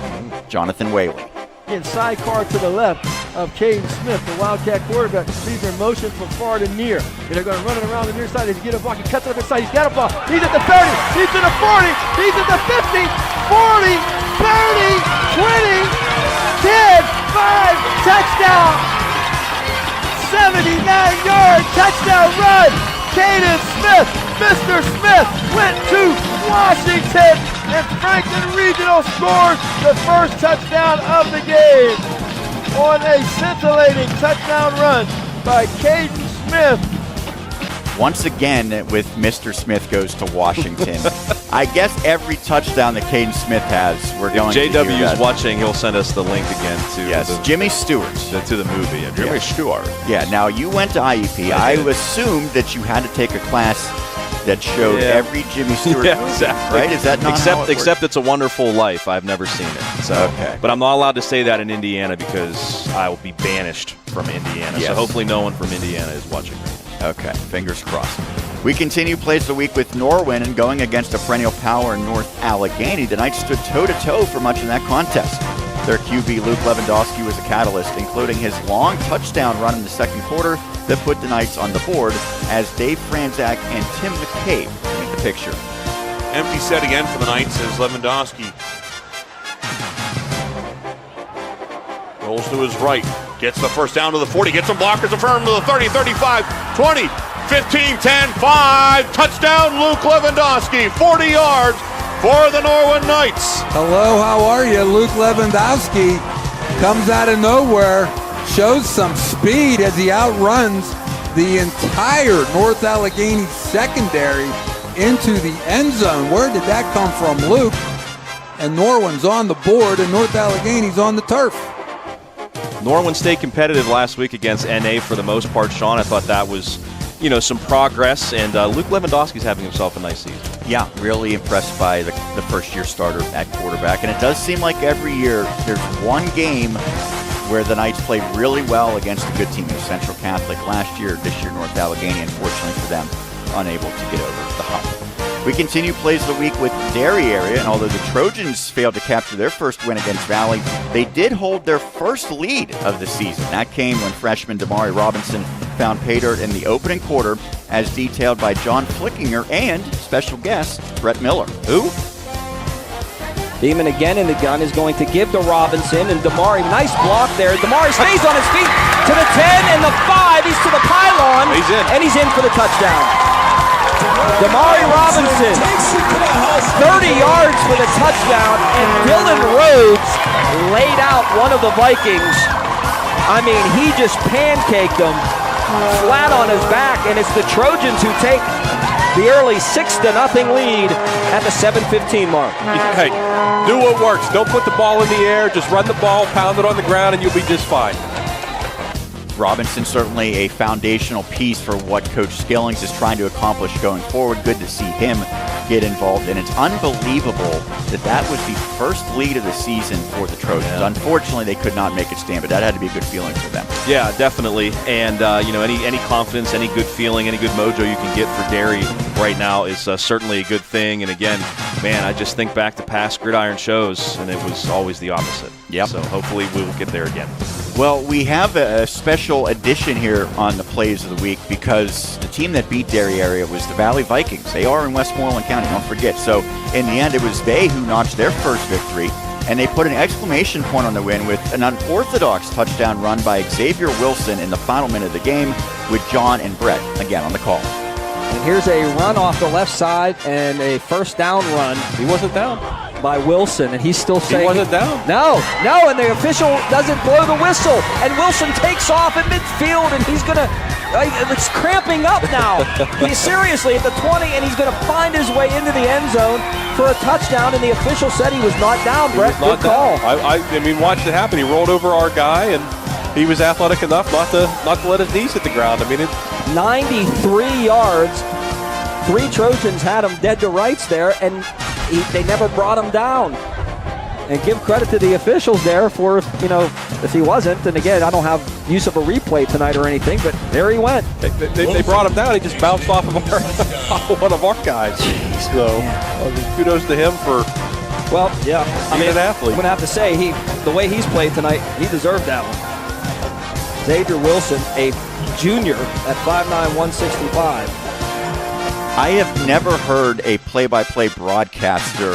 Jonathan Whaley. In sidecar to the left of Caden Smith, the Wildcat quarterback, receiver in motion from far to near. And they're going to run it around the near side. He's get a block. He cuts it up inside. He's got a ball. He's at the 30. He's at the 40. He's at the 50. 40. 30. 20. 10. 5. Touchdown. 79-yard touchdown run. Caden Smith. Mr. Smith went to Washington, and Franklin Regional scored the first touchdown of the game on a scintillating touchdown run by Caden Smith. Once again, with Mr. Smith goes to Washington. I guess every touchdown that Caden Smith has, we're going to hear JW is watching. He'll send us the link again to Jimmy Stewart. To the movie. Jimmy Stewart. Yeah, now you went to IEP. I assumed that you had to take a class that showed every Jimmy Stewart movie, exactly. Right? Is that not how it Except It's a Wonderful Life. I've never seen it. So, okay. But I'm not allowed to say that in Indiana because I will be banished from Indiana. Yes. So hopefully no one from Indiana is watching me. Okay, fingers crossed. We continue plays of the week with Norwin, and going against a perennial power in North Allegheny, the Knights stood toe-to-toe for much of that contest. Their QB, Luke Lewandowski, was a catalyst, including his long touchdown run in the second quarter that put the Knights on the board as Dave Franzak and Tim McCabe paint the picture. Empty set again for the Knights as Lewandowski rolls to his right, gets the first down to the 40, gets some blockers affirmed to the 30, 35, 20, 15, 10, 5, touchdown Luke Lewandowski, 40 yards for the Norwin Knights. Hello, how are you? Luke Lewandowski comes out of nowhere, shows some speed as he outruns the entire North Allegheny secondary into the end zone. Where did that come from, Luke? And Norwin's on the board, and North Allegheny's on the turf. Norwin stayed competitive last week against NA for the most part. Sean, I thought that was, some progress, and Luke Lewandowski's having himself a nice season. Yeah, really impressed by the first-year starter at quarterback, and it does seem like every year there's one game where the Knights play really well against a good team. Central Catholic last year, this year North Allegheny, unfortunately for them, unable to get over the hump. We continue plays of the week with Derry area, and although the Trojans failed to capture their first win against Valley, they did hold their first lead of the season. That came when freshman Damari Robinson found pay dirt in the opening quarter, as detailed by John Flickinger and special guest Brett Miller. Who? Beeman again in the gun is going to give to Robinson, and Damari, nice block there. Damari stays on his feet to the 10 and the 5. He's to the pylon, and he's in for the touchdown. Damari Robinson, 30 yards for the touchdown, and Dylan Rhodes laid out one of the Vikings. I mean, he just pancaked them flat on his back, and it's the Trojans who take the early 6-0 lead at the 7:15 mark. Hey, do what works. Don't put the ball in the air. Just run the ball, pound it on the ground, and you'll be just fine. Robinson certainly a foundational piece for what Coach Skillings is trying to accomplish going forward. Good to see him get involved, and it's unbelievable that was the first lead of the season for the Trojans. Yeah. Unfortunately, they could not make it stand, but that had to be a good feeling for them. Yeah, definitely. And any confidence, any good feeling, any good mojo you can get for Derry right now is certainly a good thing. And again, man, I just think back to past Gridiron shows, and it was always the opposite. Yep. So hopefully we will get there again. Well, we have a special edition here on the Plays of the Week because the team that beat Derry area was the Valley Vikings. They are in Westmoreland County, don't forget. So in the end, it was they who notched their first victory, and they put an exclamation point on the win with an unorthodox touchdown run by Xavier Wilson in the final minute of the game with John and Brett again on the call. And here's a run off the left side and a first down run. He wasn't down. By Wilson, and he's still saying... He wasn't down. No, and the official doesn't blow the whistle, and Wilson takes off at midfield, and he's going to... it's cramping up now. He's seriously at the 20, and he's going to find his way into the end zone for a touchdown, and the official said he was not down, Brett. Good call. I mean, watched it happen. He rolled over our guy, and he was athletic enough not to let his knees hit the ground. I mean, 93 yards. 3 Trojans had him dead to rights there, and they never brought him down. And give credit to the officials there for, if he wasn't. And again, I don't have use of a replay tonight or anything, but there he went. They brought him down. He just bounced off of one of our guys. So kudos to him for being an athlete. I'm going to have to say, the way he's played tonight, he deserved that one. Xavier Wilson, a junior at 5'9", 165. I have never heard a play-by-play broadcaster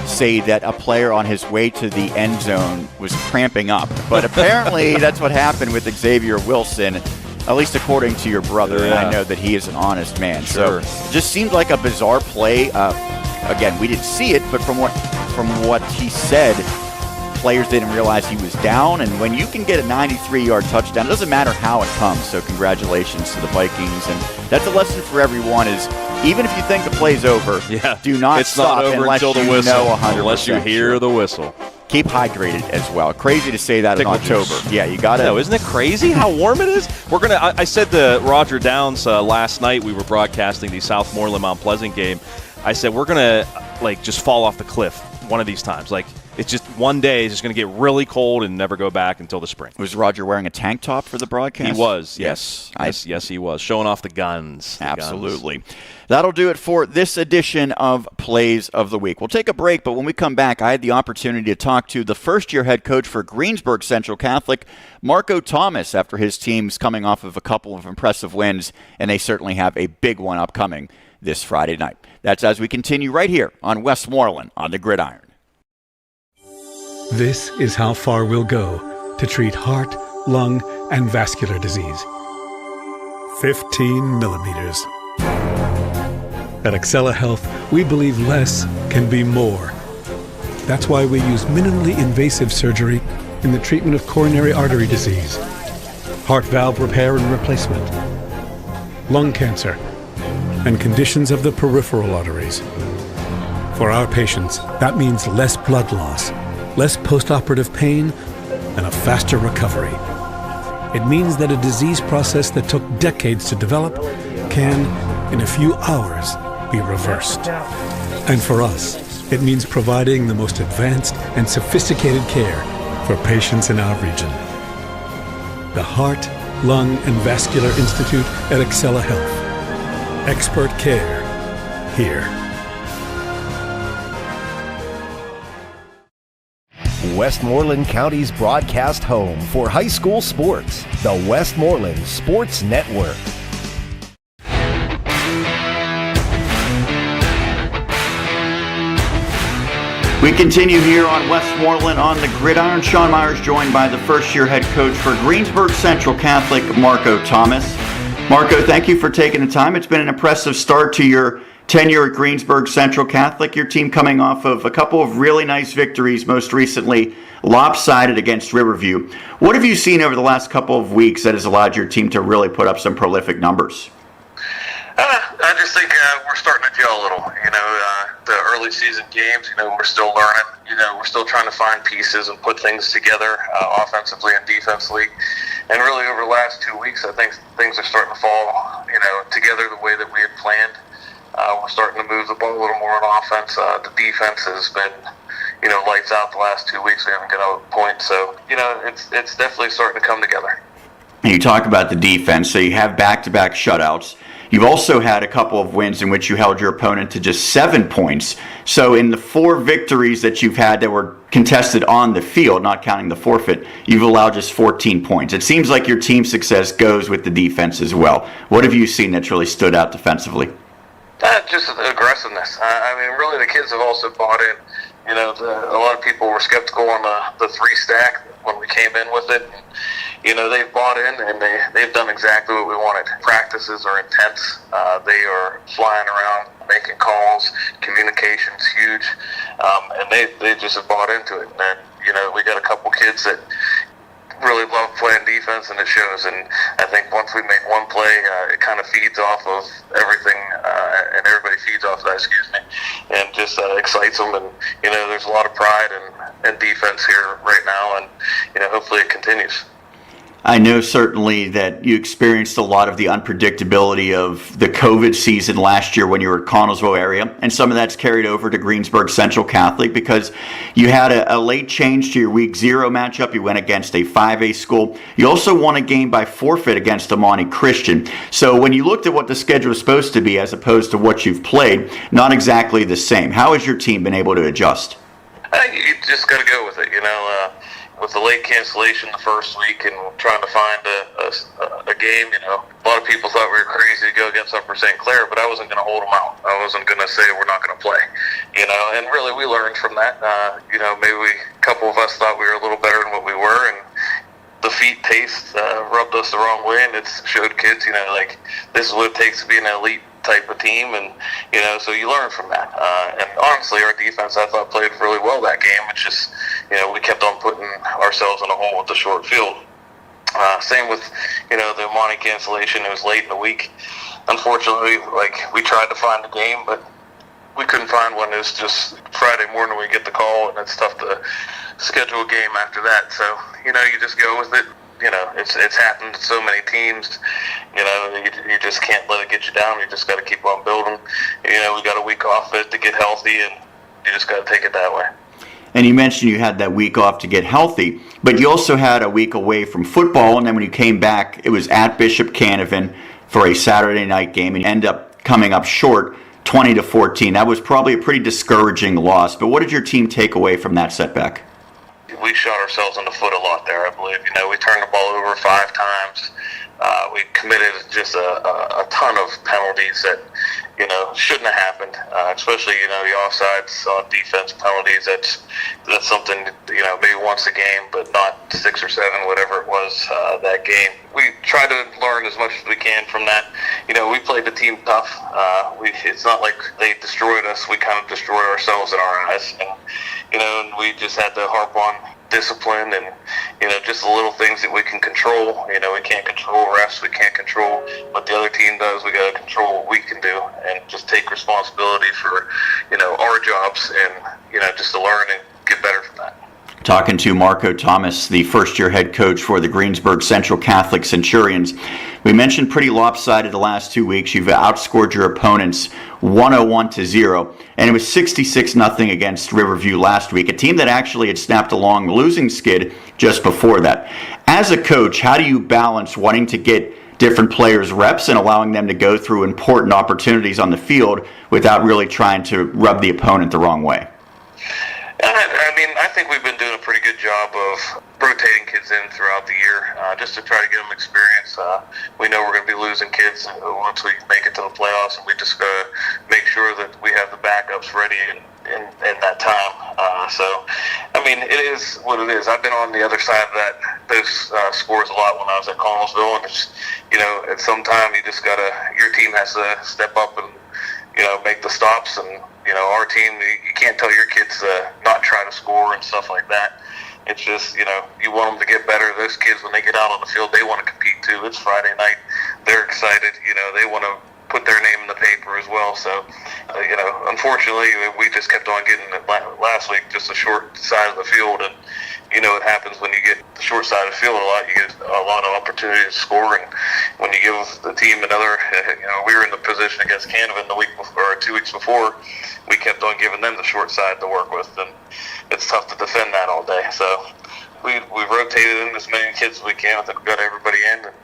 say that a player on his way to the end zone was cramping up. But apparently that's what happened with Xavier Wilson, at least according to your brother, and I know that he is an honest man. Sure. So it just seemed like a bizarre play. Again, we didn't see it, but from what he said, players didn't realize he was down, and when you can get a 93-yard touchdown, it doesn't matter how it comes. So congratulations to the Vikings, and that's a lesson for everyone is even if you think the play's over, do not stop unless you know 100%. Unless you hear the whistle. Keep hydrated as well. Crazy to say that in October. Yeah, you got to. No, isn't it crazy how warm it is? I said to Roger Downs last night, we were broadcasting the South Moreland Mount Pleasant game. I said, we're going to just fall off the cliff one of these times. it's just one day it's just going to get really cold and never go back until the spring. Was Roger wearing a tank top for the broadcast? He was, Yes. Yes, he was. Showing off the guns. Absolutely. That'll do it for this edition of Plays of the Week. We'll take a break, but when we come back, I had the opportunity to talk to the first-year head coach for Greensburg Central Catholic, Marko Thomas, after his team's coming off of a couple of impressive wins, and they certainly have a big one upcoming this Friday night. That's as we continue right here on Westmoreland on the Gridiron. This is how far we'll go to treat heart, lung, and vascular disease. 15 millimeters. At Excella Health, we believe less can be more. That's why we use minimally invasive surgery in the treatment of coronary artery disease, heart valve repair and replacement, lung cancer, and conditions of the peripheral arteries. For our patients, that means less blood loss, less post-operative pain, and a faster recovery. It means that a disease process that took decades to develop can, in a few hours, be reversed. And for us, it means providing the most advanced and sophisticated care for patients in our region. The Heart, Lung, and Vascular Institute at Excella Health. Expert care here. Westmoreland County's broadcast home for high school sports, the Westmoreland Sports Network. We continue here on Westmoreland on the Gridiron. Sean Meyers joined by the first-year head coach for Greensburg Central Catholic, Marko Thomas. Marko, thank you for taking the time. It's been an impressive start to your tenure at Greensburg Central Catholic. Your team coming off of a couple of really nice victories, most recently lopsided against Riverview. What have you seen over the last couple of weeks that has allowed your team to really put up some prolific numbers? I just think we're starting to gel a little. The early season games, we're still learning. We're still trying to find pieces and put things together offensively and defensively. And really over the last 2 weeks, I think things are starting to fall, together the way that we had planned. We're starting to move the ball a little more on offense. The defense has been, lights out the last 2 weeks. We haven't got a point. So, it's definitely starting to come together. And you talk about the defense. So you have back-to-back shutouts. You've also had a couple of wins in which you held your opponent to just 7 points. So in the 4 victories that you've had that were contested on the field, not counting the forfeit, you've allowed just 14 points. It seems like your team's success goes with the defense as well. What have you seen that's really stood out defensively? Just aggressiveness. Really the kids have also bought in. A lot of people were skeptical on the 3-stack when we came in with it. They've bought in and they've done exactly what we wanted. Practices are intense. They are flying around, making calls. Communication's huge. And they just have bought into it. And, we got a couple kids that really love playing defense, and it shows. And I think once we make one play, it kind of feeds off of everything, and everybody feeds off that, and just excites them. And, there's a lot of pride in defense here right now, and, hopefully it continues. I know certainly that you experienced a lot of the unpredictability of the COVID season last year when you were at Connellsville area, and some of that's carried over to Greensburg Central Catholic because you had a late change to your Week 0 matchup. You went against a 5A school. You also won a game by forfeit against Amani Christian. So when you looked at what the schedule was supposed to be as opposed to what you've played, not exactly the same. How has your team been able to adjust? You just got to go with it, with the late cancellation the first week and trying to find a game, a lot of people thought we were crazy to go against Upper St. Clair, but I wasn't going to hold them out. I wasn't going to say we're not going to play, and really we learned from that. Maybe a couple of us thought we were a little better than what we were, and defeat taste rubbed us the wrong way, and it showed kids, this is what it takes to be an elite type of team, and so you learn from that. And honestly, our defense I thought played really well that game. It's just we kept on putting ourselves in a hole with the short field. Same with the Amani cancellation. It was late in the week. Unfortunately, we tried to find a game, but we couldn't find one. It was just Friday morning we get the call, and it's tough to schedule a game after that. So you just go with it. It's happened to so many teams. You just can't let it get you down. You just got to keep on building. We got a week off it to get healthy, and you just got to take it that way. And you mentioned you had that week off to get healthy, but you also had a week away from football, and then when you came back, it was at Bishop Canevin for a Saturday night game, and you end up coming up short 20-14. That was probably a pretty discouraging loss, but what did your team take away from that setback? We shot ourselves in the foot a lot there, I believe. We turned the ball over 5 times. We committed just a ton of penalties that, shouldn't have happened, especially, the offsides on defense penalties. That's something, maybe once a game, but not 6 or 7, whatever it was that game. We try to learn as much as we can from that. We played the team tough. It's not like they destroyed us. We kind of destroyed ourselves in our eyes. And we just had to harp on discipline and, just the little things that we can control. We can't control refs. We can't control what the other team does. We got to control what we can do and just take responsibility for, our jobs and, just to learn and get better from that. Talking to Marko Thomas, the first-year head coach for the Greensburg Central Catholic Centurions. We mentioned pretty lopsided the last 2 weeks. You've outscored your opponents 101-0, and it was 66-0 against Riverview last week, a team that actually had snapped a long losing skid just before that. As a coach, how do you balance wanting to get different players reps and allowing them to go through important opportunities on the field without really trying to rub the opponent the wrong way? I think we've been doing a pretty good job of rotating kids in throughout the year, just to try to get them experience. We know we're going to be losing kids once we make it to the playoffs, and we just got to make sure that we have the backups ready in that time. It is what it is. I've been on the other side of those scores a lot when I was at Connellsville, and it's, at some time your team has to step up and, make the stops. And, our team, you can't tell your kids to not try to score and stuff like that. It's just, you want them to get better. Those kids, when they get out on the field, they want to compete too. It's Friday night. They're excited. They want to put their name in the paper as well. So, unfortunately, we just kept on getting it last week, just the short side of the field. And, it happens when you get the short side of the field a lot. You get a lot of opportunity to score. And when you give the team another, we were in the position against Canevin the week before, or 2 weeks before. We kept on giving them the short side to work with. And it's tough to defend that all day. So we rotated in as many kids as we can. I think we got everybody in and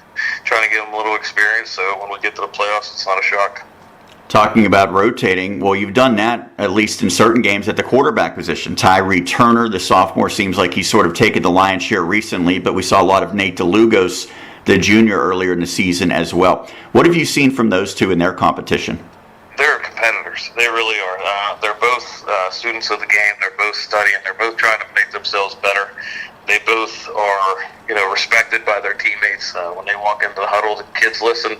trying to give them a little experience, so when we get to the playoffs, it's not a shock. Talking about rotating, well, you've done that, at least in certain games, at the quarterback position. Tyree Turner, the sophomore, seems like he's sort of taken the lion's share recently, but we saw a lot of Nate DeLugos, the junior, earlier in the season as well. What have you seen from those two in their competition? They're competitors. They really are. They're both students of the game. They're both studying. They're both trying to make themselves better. They both are, respected by their teammates. When they walk into the huddle, the kids listen.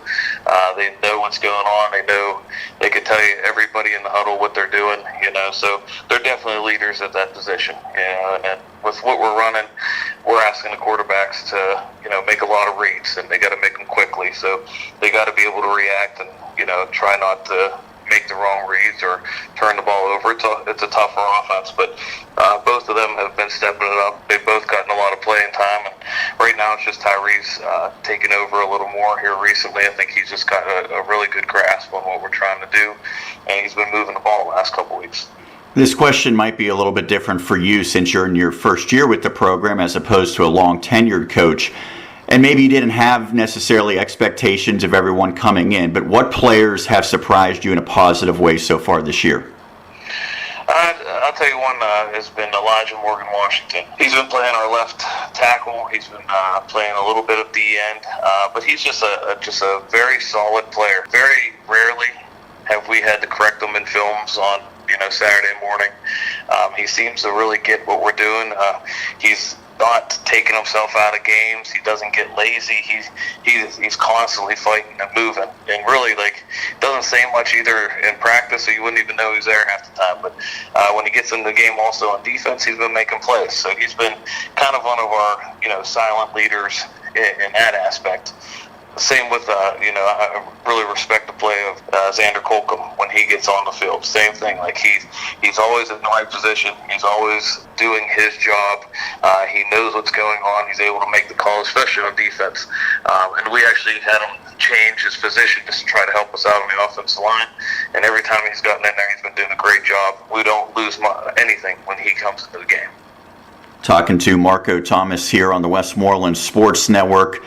They know what's going on. They know they can tell you everybody in the huddle what they're doing. So they're definitely leaders at that position. And with what we're running, we're asking the quarterbacks to, make a lot of reads, and they got to make them quickly. So they got to be able to react and, try not to make the wrong reads or turn the ball over. It's a tougher offense, but both of them have been stepping it up. They've both gotten a lot of playing time, and right now it's just Tyree's taking over a little more here recently. I think he's just got a really good grasp on what we're trying to do, and he's been moving the ball the last couple weeks. This question might be a little bit different for you since you're in your first year with the program as opposed to a long-tenured coach. And maybe you didn't have necessarily expectations of everyone coming in, but what players have surprised you in a positive way so far this year? I'll tell you one has been Elijah Morgan Washington. He's been playing our left tackle. He's been playing a little bit of D end, but he's just a very solid player. Very rarely have we had to correct him in films on Saturday morning. He seems to really get what we're doing. He's not taking himself out of games. He doesn't get lazy. He's constantly fighting and moving, and really doesn't say much either in practice, so you wouldn't even know he's there half the time. But when he gets in the game, also on defense, he's been making plays. So he's been kind of one of our silent leaders in that aspect. Same with, I really respect the play of Xander Colcom when he gets on the field. Same thing. He's always in the right position. He's always doing his job. He knows what's going on. He's able to make the call, especially on defense. And we actually had him change his position just to try to help us out on the offensive line. and every time he's gotten in there, he's been doing a great job. We don't lose anything when he comes into the game. Talking to Marko Thomas here on the Westmoreland Sports Network.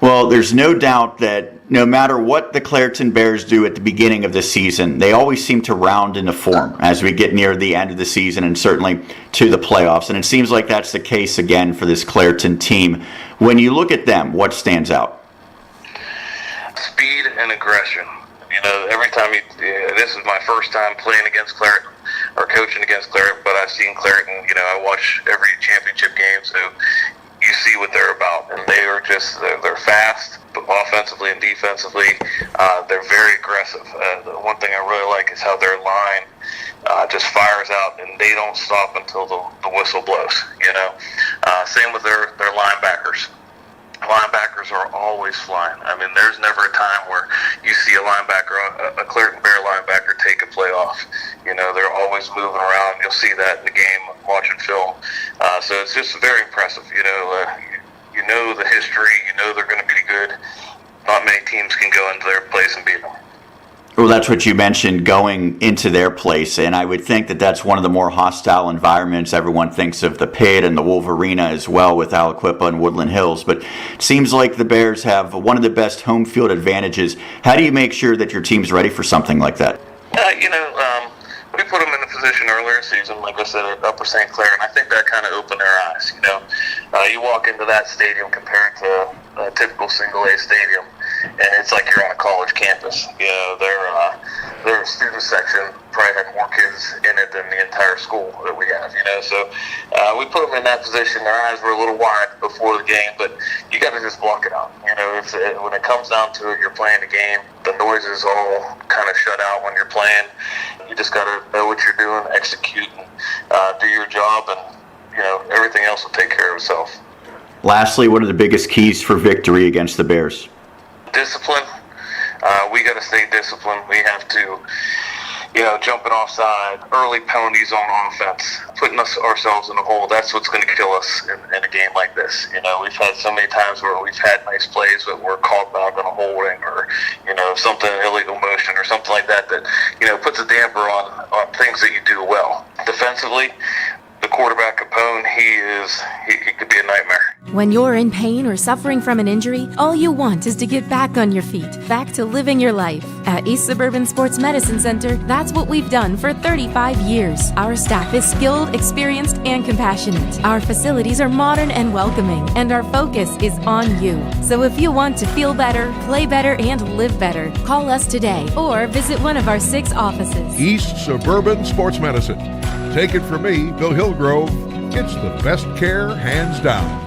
Well, there's no doubt that no matter what the Clairton Bears do at the beginning of the season, they always seem to round into form as we get near the end of the season and certainly to the playoffs. And it seems like that's the case again for this Clairton team. When you look at them, what stands out? Speed and aggression. You know, every time this is my first time playing against Clairton or coaching against Clairton, but I've seen Clairton, you know, I watch every championship game, so you see what they're about. And they are just, they're fast, offensively and defensively. They're very aggressive. The one thing I really like is how their line just fires out, and they don't stop until the whistle blows, you know. Same with their linebackers. Linebackers are always flying. I mean, there's never a time where you see a Clairton Bear linebacker take a play off. You know, they're always moving around. You'll see that in the game, watching film. So it's just very impressive. You know the history. You know they're going to be good. Not many teams can go into their place and beat them. Well, that's what you mentioned, going into their place, and I would think that that's one of the more hostile environments. Everyone thinks of the Pit and the Wolverina as well with Aliquippa and Woodland Hills, but it seems like the Bears have one of the best home field advantages. How do you make sure that your team's ready for something like that? We put them in a position earlier in the season, like I said, at Upper St. Clair, and I think that kind of opened their eyes. You know, you walk into that stadium compared to a typical single-A stadium, and it's like you're on a college campus. You know, their student section probably had more kids in it than the entire school that we have, you know. So we put them in that position. Their eyes were a little wide before the game, but you got to just block it out. You know, when it comes down to it, you're playing the game. The noise is all kind of shut out when you're playing. You just got to know what you're doing, execute, and do your job, and, you know, everything else will take care of itself. Lastly, what are the biggest keys for victory against the Bears? Discipline. We got to stay disciplined. We have to, jumping offside, early penalties on offense, putting ourselves in a hole. That's what's going to kill us in a game like this. You know, we've had so many times where we've had nice plays, but we're caught back on a holding or, something, illegal motion or something like that, puts a damper on things that you do well. Defensively, the quarterback Capone, he could be a nightmare. When you're in pain or suffering from an injury, all you want is to get back on your feet, back to living your life. At East Suburban Sports Medicine Center, that's what we've done for 35 years. Our staff is skilled, experienced, and compassionate. Our facilities are modern and welcoming, and our focus is on you. So if you want to feel better, play better, and live better, call us today or visit one of our 6 offices. East Suburban Sports Medicine. Take it from me, Bill Hillgrove, it's the best care, hands down.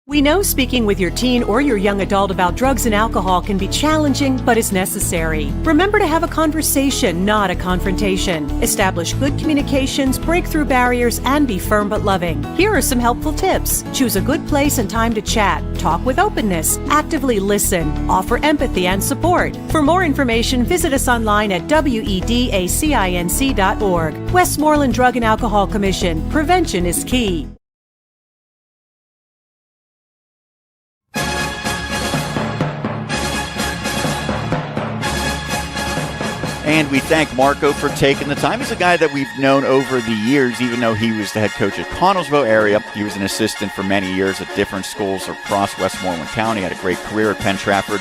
We know speaking with your teen or your young adult about drugs and alcohol can be challenging, but is necessary. Remember to have a conversation, not a confrontation. Establish good communications, break through barriers, and be firm but loving. Here are some helpful tips. Choose a good place and time to chat. Talk with openness. Actively listen. Offer empathy and support. For more information, visit us online at wedacinc.org. Westmoreland Drug and Alcohol Commission. Prevention is key. And we thank Marko for taking the time. He's a guy that we've known over the years, even though he was the head coach at Connellsville area. He was an assistant for many years at different schools across Westmoreland County. Had a great career at Penn Trafford.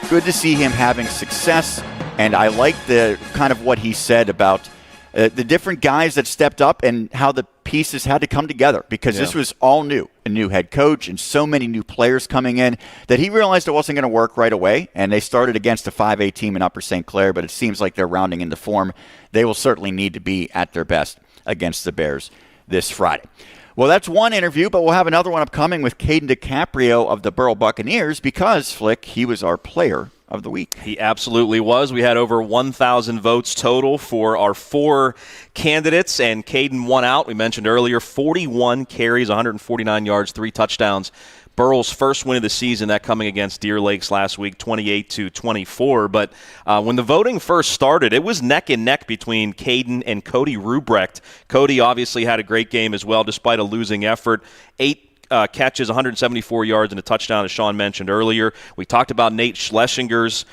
Good to see him having success. And I like the kind of what he said about the different guys that stepped up and how the pieces had to come together, because this was all new. A new head coach and so many new players coming in that he realized it wasn't going to work right away. And they started against a 5A team in Upper St. Clair, but it seems like they're rounding into form. They will certainly need to be at their best against the Bears this Friday. Well, that's one interview, but we'll have another one upcoming with Caden DiCaprio of the Burrell Buccaneers, because, Flick, he was our player of the week. He absolutely was. We had over 1,000 votes total for our 4 candidates, and Caden won out. We mentioned earlier, 41 carries, 149 yards, 3 touchdowns. Burrell's first win of the season, that coming against Deer Lakes last week, 28-24. But when the voting first started, it was neck and neck between Caden and Cody Rubrecht. Cody obviously had a great game as well, despite a losing effort. 8 catches, 174 yards, and a touchdown, as Sean mentioned earlier. We talked about Nate Schlesinger's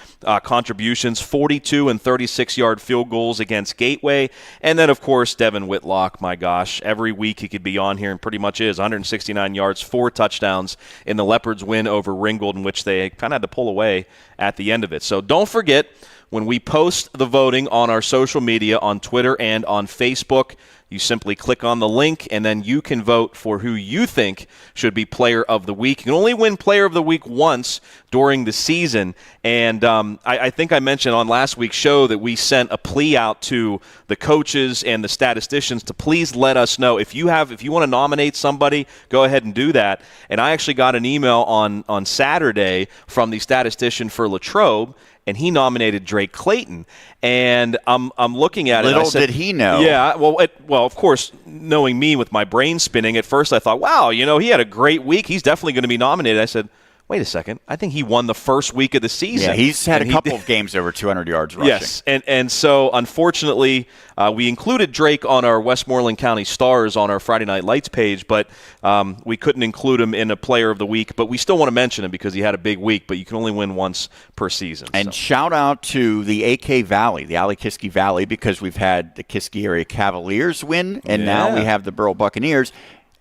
contributions, 42 and 36-yard field goals against Gateway. And then, of course, Devin Whitlock, my gosh. Every week he could be on here and pretty much is. 169 yards, 4 touchdowns in the Leopards' win over Ringgold, in which they kind of had to pull away at the end of it. So don't forget, when we post the voting on our social media, on Twitter and on Facebook, you simply click on the link, and then you can vote for who you think should be Player of the Week. You can only win Player of the Week once during the season. And I think I mentioned on last week's show that we sent a plea out to the coaches and the statisticians to please let us know. If you want to nominate somebody, go ahead and do that. And I actually got an email on Saturday from the statistician for Latrobe, and he nominated Drake Clayton. And I'm looking at it. Little I said, did he know. Yeah, well, of course, knowing me with my brain spinning, at first I thought, wow, he had a great week. He's definitely going to be nominated. I said, wait a second. I think he won the first week of the season. Yeah, he's had a couple of games over 200 yards rushing. Yes, and so unfortunately, we included Drake on our Westmoreland County Stars on our Friday Night Lights page, but we couldn't include him in a Player of the Week. But we still want to mention him because he had a big week, but you can only win once per season. And shout out to the AK Valley, the Alley-Kiski Valley, because we've had the Kiski Area Cavaliers win, and now we have the Burrell Buccaneers.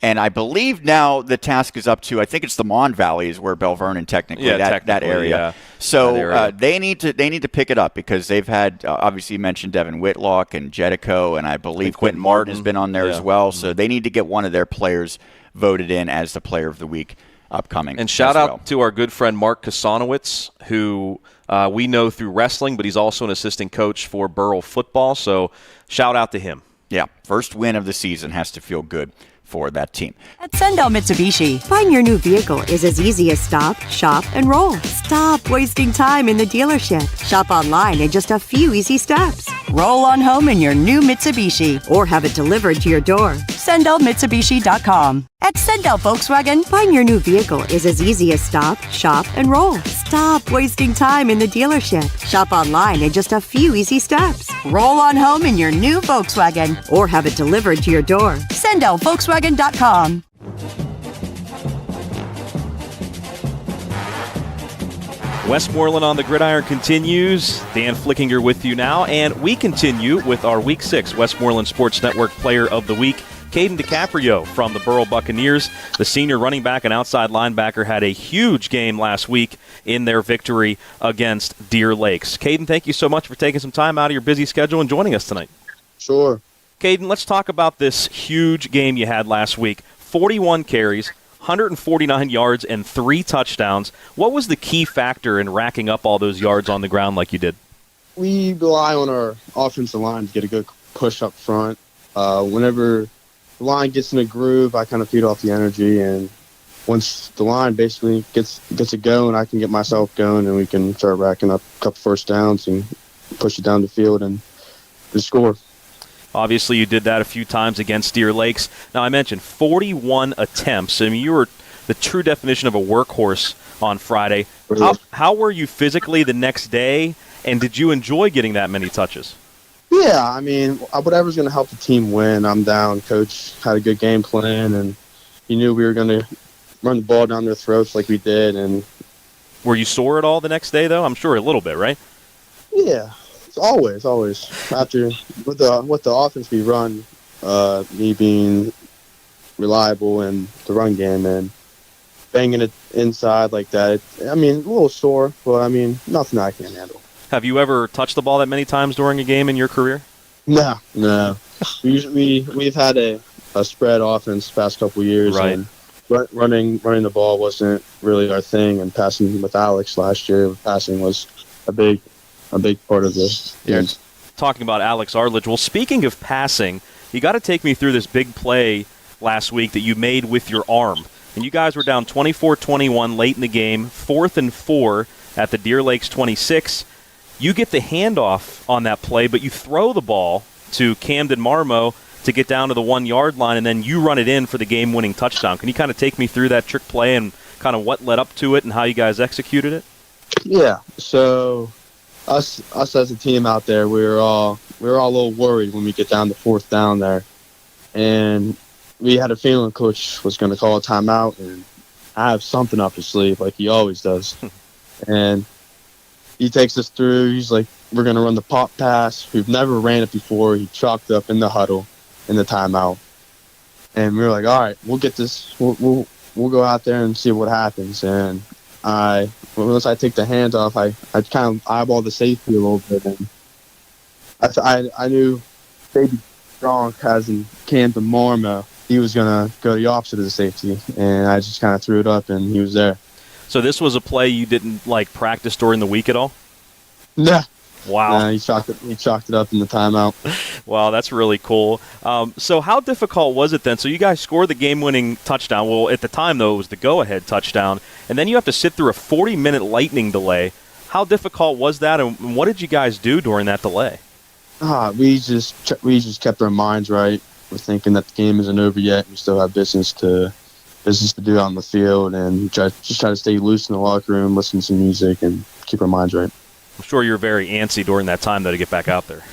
And I believe now the task is up to, I think it's the Mon Valley is where Bell Vernon technically, that area. Yeah, so that area. they need to pick it up because they've had, obviously you mentioned Devin Whitlock and Jetico, and I believe Quentin Martin has been on there as well. So they need to get one of their players voted in as the Player of the Week upcoming. And shout out to our good friend Mark Kasanowitz, who we know through wrestling, but he's also an assistant coach for Burrell football. So shout out to him. Yeah, first win of the season has to feel good for that team. At Sunbelt Mitsubishi, buying your new vehicle is as easy as stop, shop, and roll. Stop wasting time in the dealership. Shop online in just a few easy steps. Roll on home in your new Mitsubishi or have it delivered to your door. SundeltMitsubishi.com. At Sendel Volkswagen, buying your new vehicle is as easy as stop, shop, and roll. Stop wasting time in the dealership. Shop online in just a few easy steps. Roll on home in your new Volkswagen or have it delivered to your door. SendelVolkswagen.com. Westmoreland on the Gridiron continues. Dan Flickinger with you now, and we continue with our Week 6 Westmoreland Sports Network Player of the Week. Caden DiCaprio from the Burrell Buccaneers, the senior running back and outside linebacker, had a huge game last week in their victory against Deer Lakes. Caden, thank you so much for taking some time out of your busy schedule and joining us tonight. Sure. Caden, let's talk about this huge game you had last week. 41 carries, 149 yards, and 3 touchdowns. What was the key factor in racking up all those yards on the ground like you did? We rely on our offensive line to get a good push up front. Whenever the line gets in a groove, I kind of feed off the energy, and once the line basically gets it going, I can get myself going, and we can start racking up a couple first downs and push it down the field and just score. Obviously, you did that a few times against Deer Lakes. Now, I mentioned 41 attempts. I mean, you were the true definition of a workhorse on Friday. How were you physically the next day, and did you enjoy getting that many touches? Yeah, I mean, whatever's going to help the team win, I'm down. Coach had a good game plan, and he knew we were going to run the ball down their throats like we did. And were you sore at all the next day, though? I'm sure a little bit, right? Yeah, always. After with the offense we run, me being reliable in the run game and banging it inside like that, I mean, a little sore, but I mean, nothing I can't handle. Have you ever touched the ball that many times during a game in your career? No. We've had a spread offense the past couple of years, right. And running the ball wasn't really our thing. And passing with Alex last year, passing was a big part of this. Yeah. Talking about Alex Arledge. Well, speaking of passing, you got to take me through this big play last week that you made with your arm. And you guys were down 24-21 late in the game, 4th and 4 at the Deer Lakes 26. You get the handoff on that play, but you throw the ball to Camden Marmo to get down to the 1-yard line, and then you run it in for the game-winning touchdown. Can you kind of take me through that trick play and kind of what led up to it and how you guys executed it? Yeah. So us as a team out there, we were all a little worried when we get down to 4th down there, and we had a feeling Coach was going to call a timeout, and I have something up his sleeve like he always does. And he takes us through. He's like, we're going to run the pop pass. We've never ran it before. He chalked up in the huddle in the timeout. And we were like, all right, we'll get this. We'll go out there and see what happens. And once I take the hands off, I kind of eyeball the safety a little bit. And I knew Baby Strong has in Camden Marmo. He was going to go the opposite of the safety. And I just kind of threw it up, and he was there. So this was a play you didn't practice during the week at all? Nah. Wow. He chalked it up in the timeout. Wow, that's really cool. So how difficult was it then? So you guys scored the game-winning touchdown. Well, at the time, though, it was the go-ahead touchdown. And then you have to sit through a 40-minute lightning delay. How difficult was that, and what did you guys do during that delay? We just kept our minds right. We're thinking that the game isn't over yet. We still have business to do on the field, and try to stay loose in the locker room, listen to some music, and keep our minds right. I'm sure you're very antsy during that time, though, to get back out there.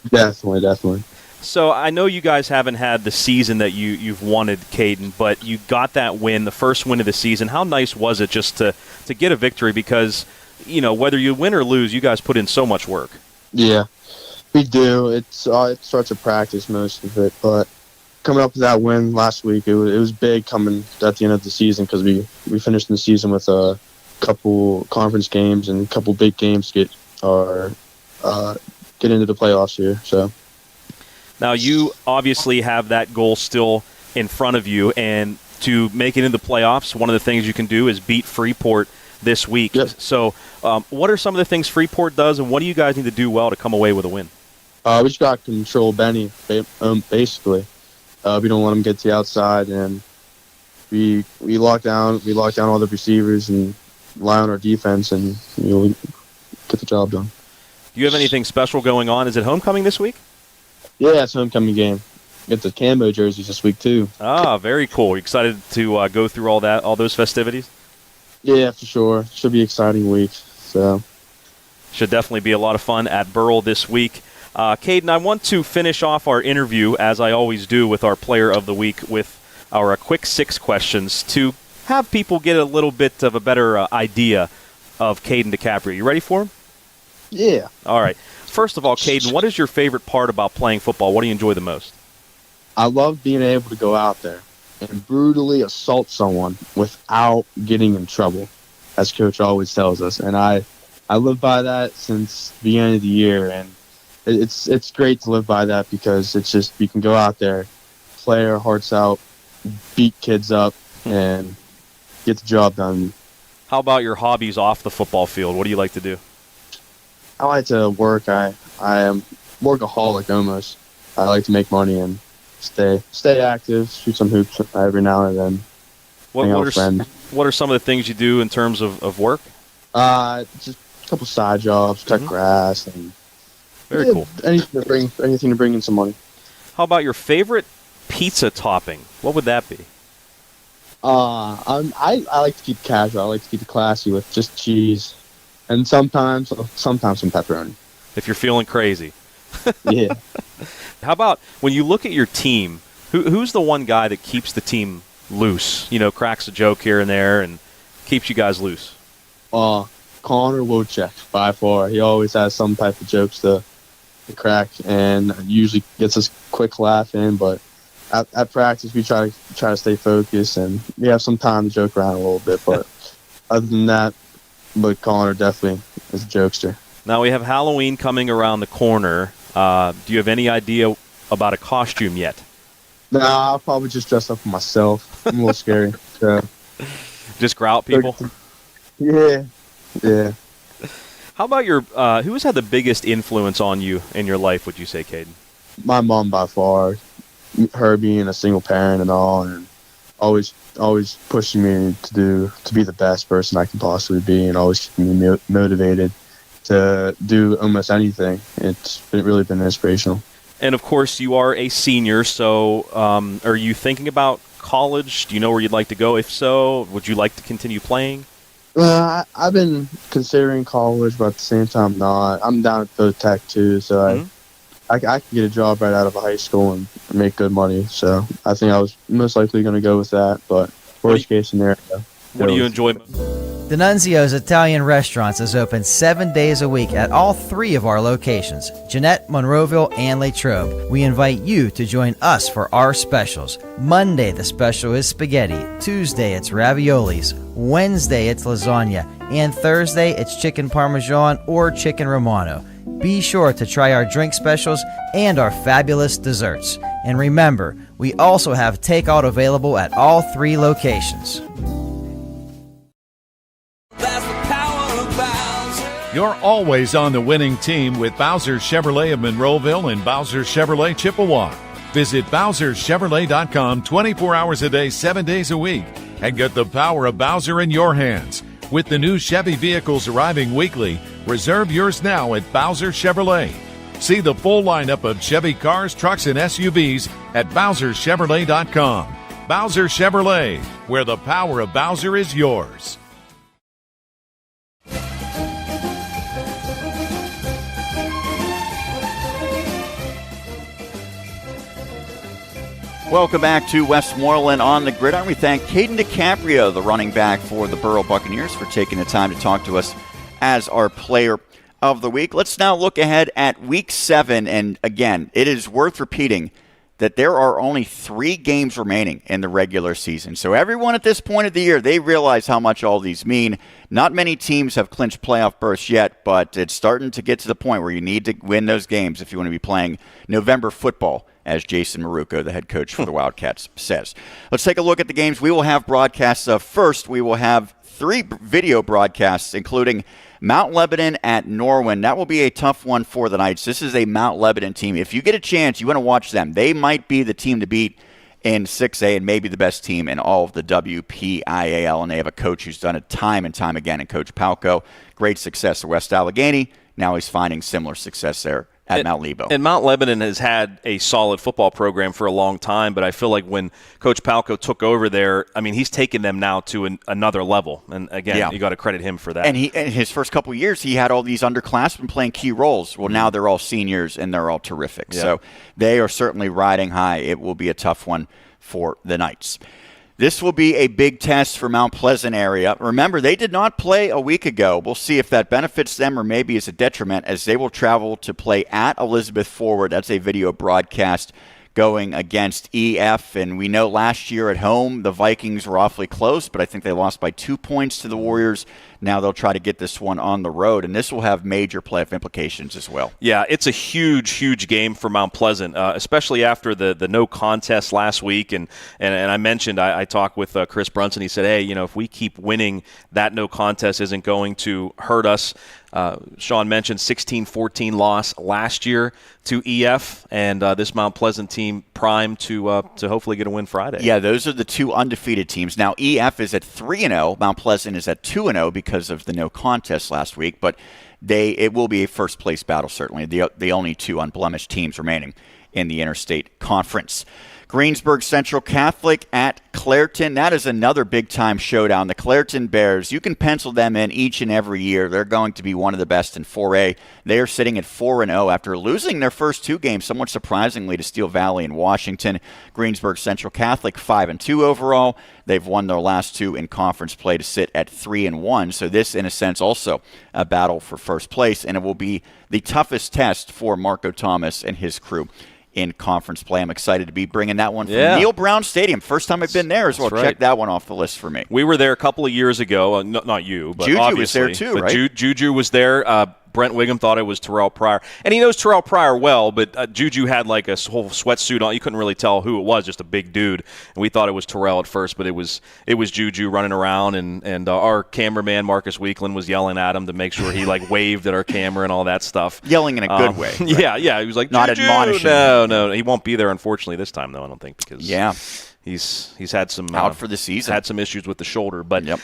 Definitely. So I know you guys haven't had the season that you've wanted, Caden, but you got that win, the first win of the season. How nice was it just to get a victory? Because, whether you win or lose, you guys put in so much work. Yeah, we do. It starts at practice, most of it, but coming up with that win last week, it was big coming at the end of the season because we finished the season with a couple conference games and a couple big games to get into the playoffs here. So now you obviously have that goal still in front of you, and to make it into the playoffs, one of the things you can do is beat Freeport this week. Yep. So what are some of the things Freeport does, and what do you guys need to do well to come away with a win? We just got to control Benny, basically. We don't let them get to the outside, and we lock down all the receivers and rely on our defense, and get the job done. Do you have anything special going on? Is it homecoming this week? Yeah, it's a homecoming game. Get the camo jerseys this week too. Ah, very cool. You excited to go through all those festivities? Yeah, for sure. Should be an exciting week. So should definitely be a lot of fun at Burrell this week. Caden, I want to finish off our interview, as I always do with our Player of the Week, with our quick 6 questions to have people get a little bit of a better idea of Caden DiCaprio. You ready for him? Yeah. All right. First of all, Caden, what is your favorite part about playing football? What do you enjoy the most? I love being able to go out there and brutally assault someone without getting in trouble, as Coach always tells us. And I live by that since the beginning of the year, and it's great to live by that because it's just you can go out there, play our hearts out, beat kids up, and get the job done. How about your hobbies off the football field? What do you like to do? I like to work. I am workaholic almost. I like to make money and stay active, shoot some hoops every now and then. What are some of the things you do in terms of work? Just a couple side jobs, cut grass, and very cool. Anything to bring in some money. How about your favorite pizza topping? What would that be? I like to keep it casual. I like to keep it classy with just cheese, and sometimes some pepperoni. If you're feeling crazy. Yeah. How about when you look at your team? Who's the one guy that keeps the team loose? Cracks a joke here and there and keeps you guys loose. Connor Wojcik, by far. He always has some type of jokes to crack, and usually gets us quick laugh in. But at practice, we try to stay focused, and we have some time to joke around a little bit. But other than that, but Connor definitely is a jokester. Now we have Halloween coming around the corner. Do you have any idea about a costume yet? No, I'll probably just dress up for myself. I'm a little scary. So. Just grout people? Yeah. How about your who has had the biggest influence on you in your life, would you say, Caden? My mom, by far. Her being a single parent and all, and always pushing me to be the best person I can possibly be, and always keeping me motivated to do almost anything. It's really been inspirational. And, of course, you are a senior, so are you thinking about college? Do you know where you'd like to go? If so, would you like to continue playing? I've been considering college, but at the same time not. I'm down at Tech too, so I can get a job right out of high school and make good money. So I think I was most likely going to go with that. But worst case scenario. What do you enjoy? D'Annunzio's Italian Restaurants is open 7 days a week at all 3 of our locations, Jeanette, Monroeville, and Latrobe. We invite you to join us for our specials. Monday, the special is spaghetti. Tuesday, it's raviolis. Wednesday, it's lasagna. And Thursday, it's chicken parmesan or chicken romano. Be sure to try our drink specials and our fabulous desserts. And remember, we also have takeout available at all 3 locations. You're always on the winning team with Bowser Chevrolet of Monroeville and Bowser Chevrolet Chippewa. Visit BowserChevrolet.com 24 hours a day, 7 days a week, and get the power of Bowser in your hands. With the new Chevy vehicles arriving weekly, reserve yours now at Bowser Chevrolet. See the full lineup of Chevy cars, trucks, and SUVs at BowserChevrolet.com. Bowser Chevrolet, where the power of Bowser is yours. Welcome back to Westmoreland on the Gridiron. We thank Caden DiCaprio, the running back for the Burrell Buccaneers, for taking the time to talk to us as our player of the week. Let's now look ahead at Week 7. And again, it is worth repeating that there are only 3 games remaining in the regular season. So everyone at this point of the year, they realize how much all these mean. Not many teams have clinched playoff berths yet, but it's starting to get to the point where you need to win those games if you want to be playing November football, as Jason Marko, the head coach for the Wildcats, says. Let's take a look at the games. We will have broadcasts. First, we will have 3 video broadcasts, including Mount Lebanon at Norwin. That will be a tough one for the Knights. This is a Mount Lebanon team. If you get a chance, you want to watch them. They might be the team to beat in 6A and maybe the best team in all of the WPIAL. And they have a coach who's done it time and time again, and Coach Palco. Great success at West Allegheny. Now he's finding similar success there at Mount Lebo. And Mount Lebanon has had a solid football program for a long time, but I feel like when Coach Palco took over there, I mean, he's taken them now to another level. And again, you got to credit him for that. And in his first couple of years, he had all these underclassmen playing key roles. Well, now they're all seniors, and they're all terrific. Yeah. So they are certainly riding high. It will be a tough one for the Knights. This will be a big test for Mount Pleasant area. Remember, they did not play a week ago. We'll see if that benefits them or maybe is a detriment, as they will travel to play at Elizabeth Forward. That's a video broadcast going against EF. And we know last year at home, the Vikings were awfully close, but I think they lost by 2 points to the Warriors. Now they'll try to get this one on the road, and this will have major playoff implications as well. Yeah, it's a huge, huge game for Mount Pleasant, especially after the no contest last week. And I mentioned, I talked with Chris Brunson. He said, hey, if we keep winning, that no contest isn't going to hurt us. Sean mentioned 16-14 loss last year to EF, and this Mount Pleasant team primed to hopefully get a win Friday. Yeah, those are the 2 undefeated teams. Now, EF is at 3-0. Mount Pleasant is at 2-0 because of the no contest last week, but it will be a first-place battle, certainly. The only 2 unblemished teams remaining in the Interstate Conference. Greensburg Central Catholic at Clairton. That is another big-time showdown. The Clairton Bears, you can pencil them in each and every year. They're going to be one of the best in 4A. They are sitting at 4-0 after losing their first 2 games, somewhat surprisingly, to Steel Valley and Washington. Greensburg Central Catholic 5-2 overall. They've won their last 2 in conference play to sit at 3-1. So this, in a sense, also a battle for first place, and it will be the toughest test for Marko Thomas and his crew in conference play. I'm excited to be bringing that one from Neil Brown Stadium. First time I've been there as well. That's right. Check that one off the list for me. We were there a couple of years ago. Not you, but Juju obviously. was there too, but right? Juju was there. Brent Wiggum thought it was Terrell Pryor. And he knows Terrell Pryor well, but Juju had like a whole sweatsuit on. You couldn't really tell who it was, just a big dude. And we thought it was Terrell at first, but it was Juju running around. And our cameraman, Marcus Weekland, was yelling at him to make sure he like waved at our camera and all that stuff. Yelling in a good way. Right? Yeah. He was like, not Juju! admonishing. No. He won't be there, unfortunately, this time, though, I don't think. Because He's had some out for the season. Had some issues with the shoulder, but yep.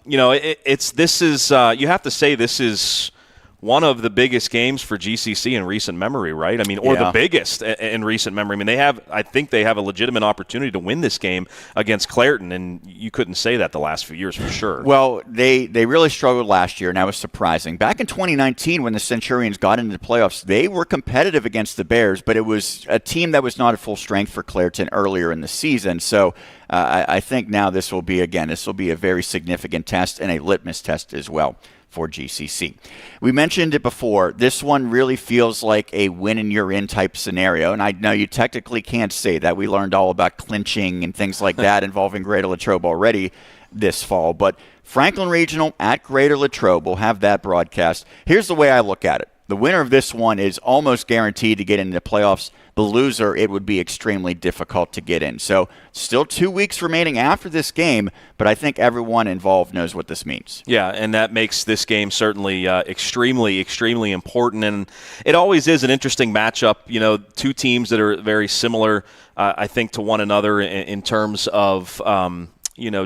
you have to say this is one of the biggest games for GCC in recent memory, right? I mean, or the biggest in recent memory. I mean, I think they have a legitimate opportunity to win this game against Clairton, and you couldn't say that the last few years for sure. Well, they really struggled last year, and that was surprising. Back in 2019, when the Centurions got into the playoffs, they were competitive against the Bears, but it was a team that was not at full strength for Clairton earlier in the season. So I think now this will be a very significant test and a litmus test as well for GCC. We mentioned it before. This one really feels like a win and you're in type scenario, and I know you technically can't say that. We learned all about clinching and things like that involving Greater Latrobe already this fall, but Franklin Regional at Greater Latrobe will have that broadcast. Here's the way I look at it. The winner of this one is almost guaranteed to get into the playoffs. The loser, it would be extremely difficult to get in. So still 2 weeks remaining after this game, but I think everyone involved knows what this means. Yeah, and that makes this game certainly extremely, extremely important. And it always is an interesting matchup. You know, two teams that are very similar, I think, to one another in terms of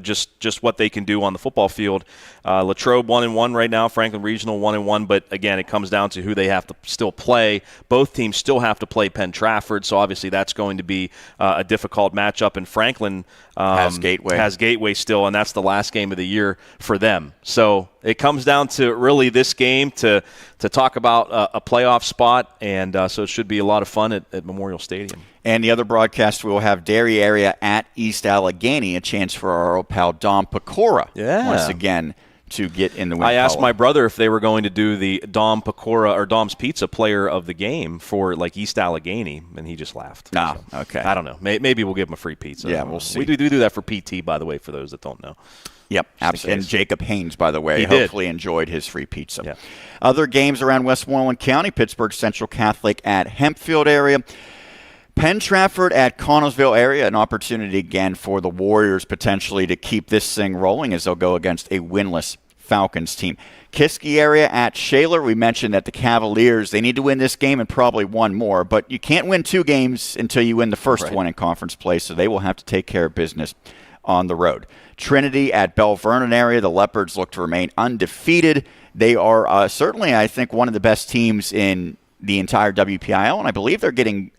just what they can do on the football field. Latrobe 1-1 right now, Franklin Regional 1-1, but again, it comes down to who they have to still play. Both teams still have to play Penn Trafford, so obviously that's going to be a difficult matchup. And Franklin has Gateway still, and that's the last game of the year for them. So it comes down to really this game to talk about a playoff spot, and so it should be a lot of fun at Memorial Stadium. And the other broadcast, we will have Dairy Area at East Allegheny, a chance for our old pal Dom Pecora once again to get in the win. I asked my brother if they were going to do the Dom Pecora or Dom's Pizza player of the game for like East Allegheny, and he just laughed. Okay. I don't know. Maybe we'll give him a free pizza. Yeah, we'll see. We do that for PT, by the way, for those that don't know. Yep, absolutely. And Jacob Haynes, by the way, he hopefully enjoyed his free pizza. Yeah. Other games around Westmoreland County, Pittsburgh Central Catholic at Hempfield area. Penn Trafford at Connellsville area, an opportunity again for the Warriors potentially to keep this thing rolling as they'll go against a winless Falcons team. Kiski area at Shaler, we mentioned that the Cavaliers, they need to win this game and probably one more, but you can't win two games until you win the first one in conference play, so they will have to take care of business on the road. Trinity at Bell Vernon area, the Leopards look to remain undefeated. They are certainly, I think, one of the best teams in the entire WPIL, and I believe they're getting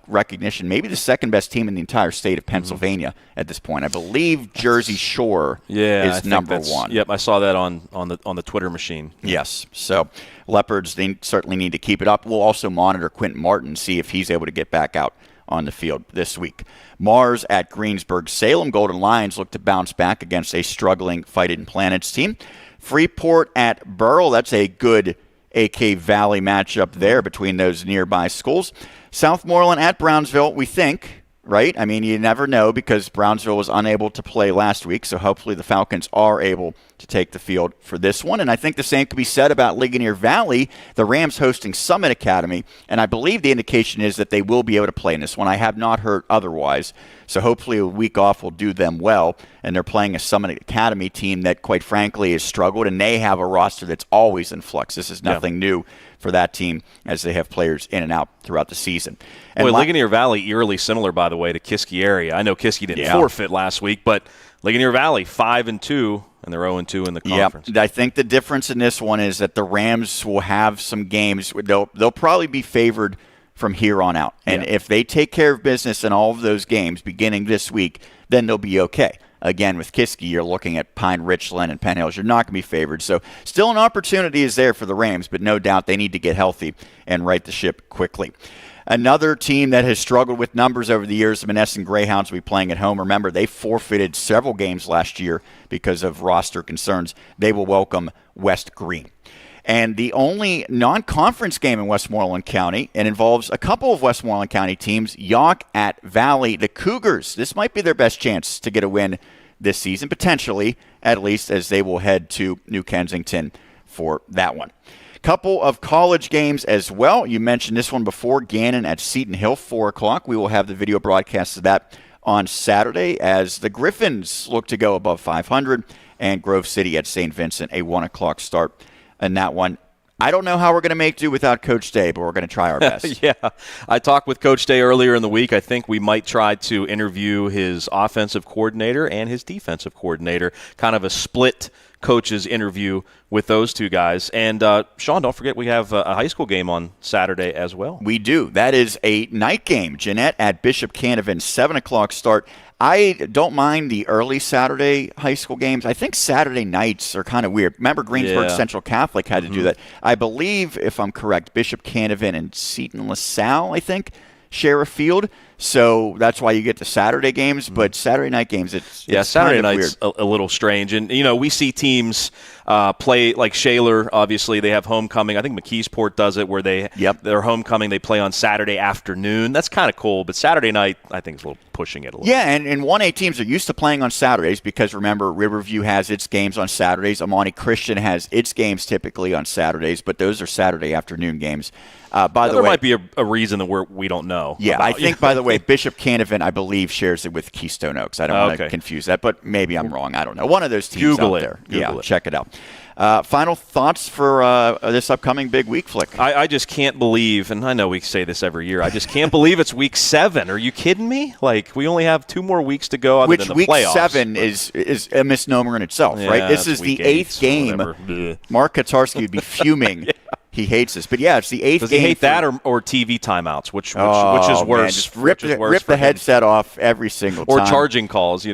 recognition, maybe the second best team in the entire state of Pennsylvania at this point. I believe Jersey Shore is number one. Yep, I saw that on the Twitter machine. Yes, so Leopards, they certainly need to keep it up. We'll also monitor Quentin Martin, see if he's able to get back out on the field this week. Mars at Greensburg Salem. Golden Lions look to bounce back against a struggling Fighting Planets team. Freeport at Burrell. That's a good AK Valley matchup there between those nearby schools. Southmoreland at Brownsville, we think, right? I mean, you never know because Brownsville was unable to play last week, so hopefully the Falcons are able to take the field for this one. And I think the same could be said about Ligonier Valley, the Rams hosting Summit Academy, and I believe the indication is that they will be able to play in this one. I have not heard otherwise, so hopefully a week off will do them well, and they're playing a Summit Academy team that, quite frankly, has struggled, and they have a roster that's always in flux. This is nothing new for that team as they have players in and out throughout the season. And Ligonier Valley, eerily similar, by the way, to Kiski area. I know Kiski didn't forfeit last week, but Ligonier Valley 5-2, and they're 0-2 in the conference. Yep. I think the difference in this one is that the Rams will have some games. They'll probably be favored from here on out. And if they take care of business in all of those games beginning this week, then they'll be okay. Again, with Kiski, you're looking at Pine Richland and Penn Hills. You're not going to be favored. So still an opportunity is there for the Rams, but no doubt they need to get healthy and right the ship quickly. Another team that has struggled with numbers over the years, the Monessen Greyhounds, will be playing at home. Remember, they forfeited several games last year because of roster concerns. They will welcome West Green. And the only non-conference game in Westmoreland County, and involves a couple of Westmoreland County teams, Yawk at Valley. The Cougars, this might be their best chance to get a win this season, potentially, at least, as they will head to New Kensington for that one. Couple of college games as well. You mentioned this one before, Gannon at Seton Hill, 4 o'clock. We will have the video broadcast of that on Saturday as the Griffins look to go above 500, and Grove City at St. Vincent, a 1 o'clock start. And that one, I don't know how we're going to make do without Coach Day, but we're going to try our best. Yeah. I talked with Coach Day earlier in the week. I think we might try to interview his offensive coordinator and his defensive coordinator, kind of a split coaches interview with those two guys. And, Sean, don't forget we have a high school game on Saturday as well. We do. That is a night game. Jeanette at Bishop Canevin, 7 o'clock start. I don't mind the early Saturday high school games. I think Saturday nights are kind of weird. Remember, Greensburg Central Catholic had to do that. I believe, if I'm correct, Bishop Canevin and Seton LaSalle, I think, share a field. So that's why you get the Saturday games. But Saturday night games, it's Saturday kind of night's weird. a little strange. And, we see teams play, like Shaler, obviously, they have homecoming. I think McKeesport does it where their homecoming, they play on Saturday afternoon. That's kind of cool. But Saturday night, I think, is a little pushing it a little bit. Yeah, and 1A teams are used to playing on Saturdays because, remember, Riverview has its games on Saturdays. Amani Christian has its games typically on Saturdays, but those are Saturday afternoon games. There might be a reason that we don't know. Yeah, I think, by the way, Bishop Canevin, I believe, shares it with Keystone Oaks. I don't want to confuse that, but maybe I'm wrong. I don't know. One of those teams out there. Google it. Check it out. Final thoughts for this upcoming big week, Flick? I just can't believe, and I know we say this every year, I just can't believe it's week 7. Are you kidding me? Like, we only have 2 more weeks to go other than the week playoffs. 7 is a misnomer in itself, right? This is the 8th game. Mark Katarski would be fuming. Yeah. He hates this. But, it's the 8th game. Does he hate that or TV timeouts, which is worse? Man, just rip the headset off every single time. Or charging calls,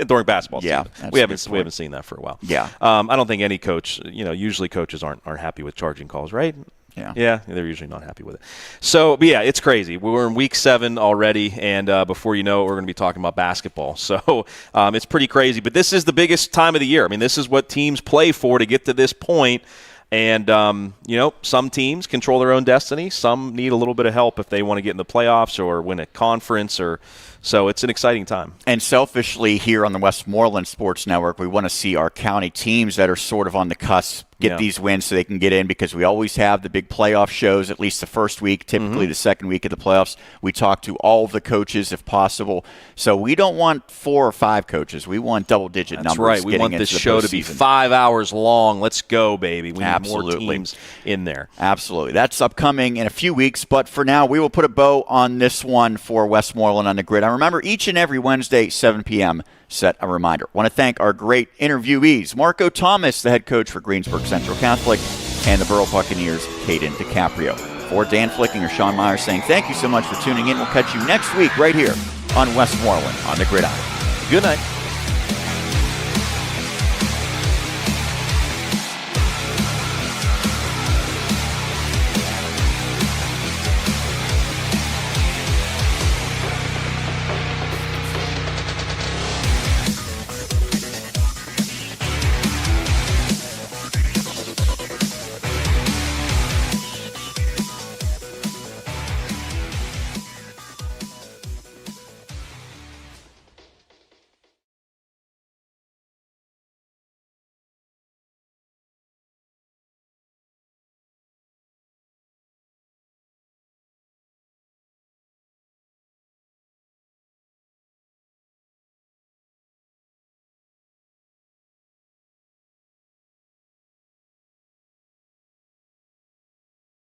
during basketball season. We haven't seen that for a while. Yeah. I don't think any coach, usually coaches aren't happy with charging calls, right? Yeah, they're usually not happy with it. So, but it's crazy. We're in week 7 already, and before you know it, we're going to be talking about basketball. So it's pretty crazy. But this is the biggest time of the year. I mean, this is what teams play for to get to this point. And, some teams control their own destiny. Some need a little bit of help if they want to get in the playoffs or win a conference. So it's an exciting time. And selfishly, here on the Westmoreland Sports Network, we want to see our county teams that are sort of on the cusp get these wins so they can get in, because we always have the big playoff shows, at least the first week, typically the second week of the playoffs. We talk to all of the coaches if possible. So we don't want 4 or 5 coaches. We want double-digit numbers. That's right. We want this show to be 5 hours long. Let's go, baby. We need more teams in there. Absolutely. That's upcoming in a few weeks. But for now, we will put a bow on this one for Westmoreland on the Gridiron. Remember, each and every Wednesday, 7 p.m., set a reminder. I want to thank our great interviewees, Marko Thomas, the head coach for Greensburg Central Catholic, and the Burrell Buccaneers, Caden DiCaprio. For Dan Flickinger, Sean Meyers saying thank you so much for tuning in. We'll catch you next week right here on Westmoreland on the Gridiron. Good night.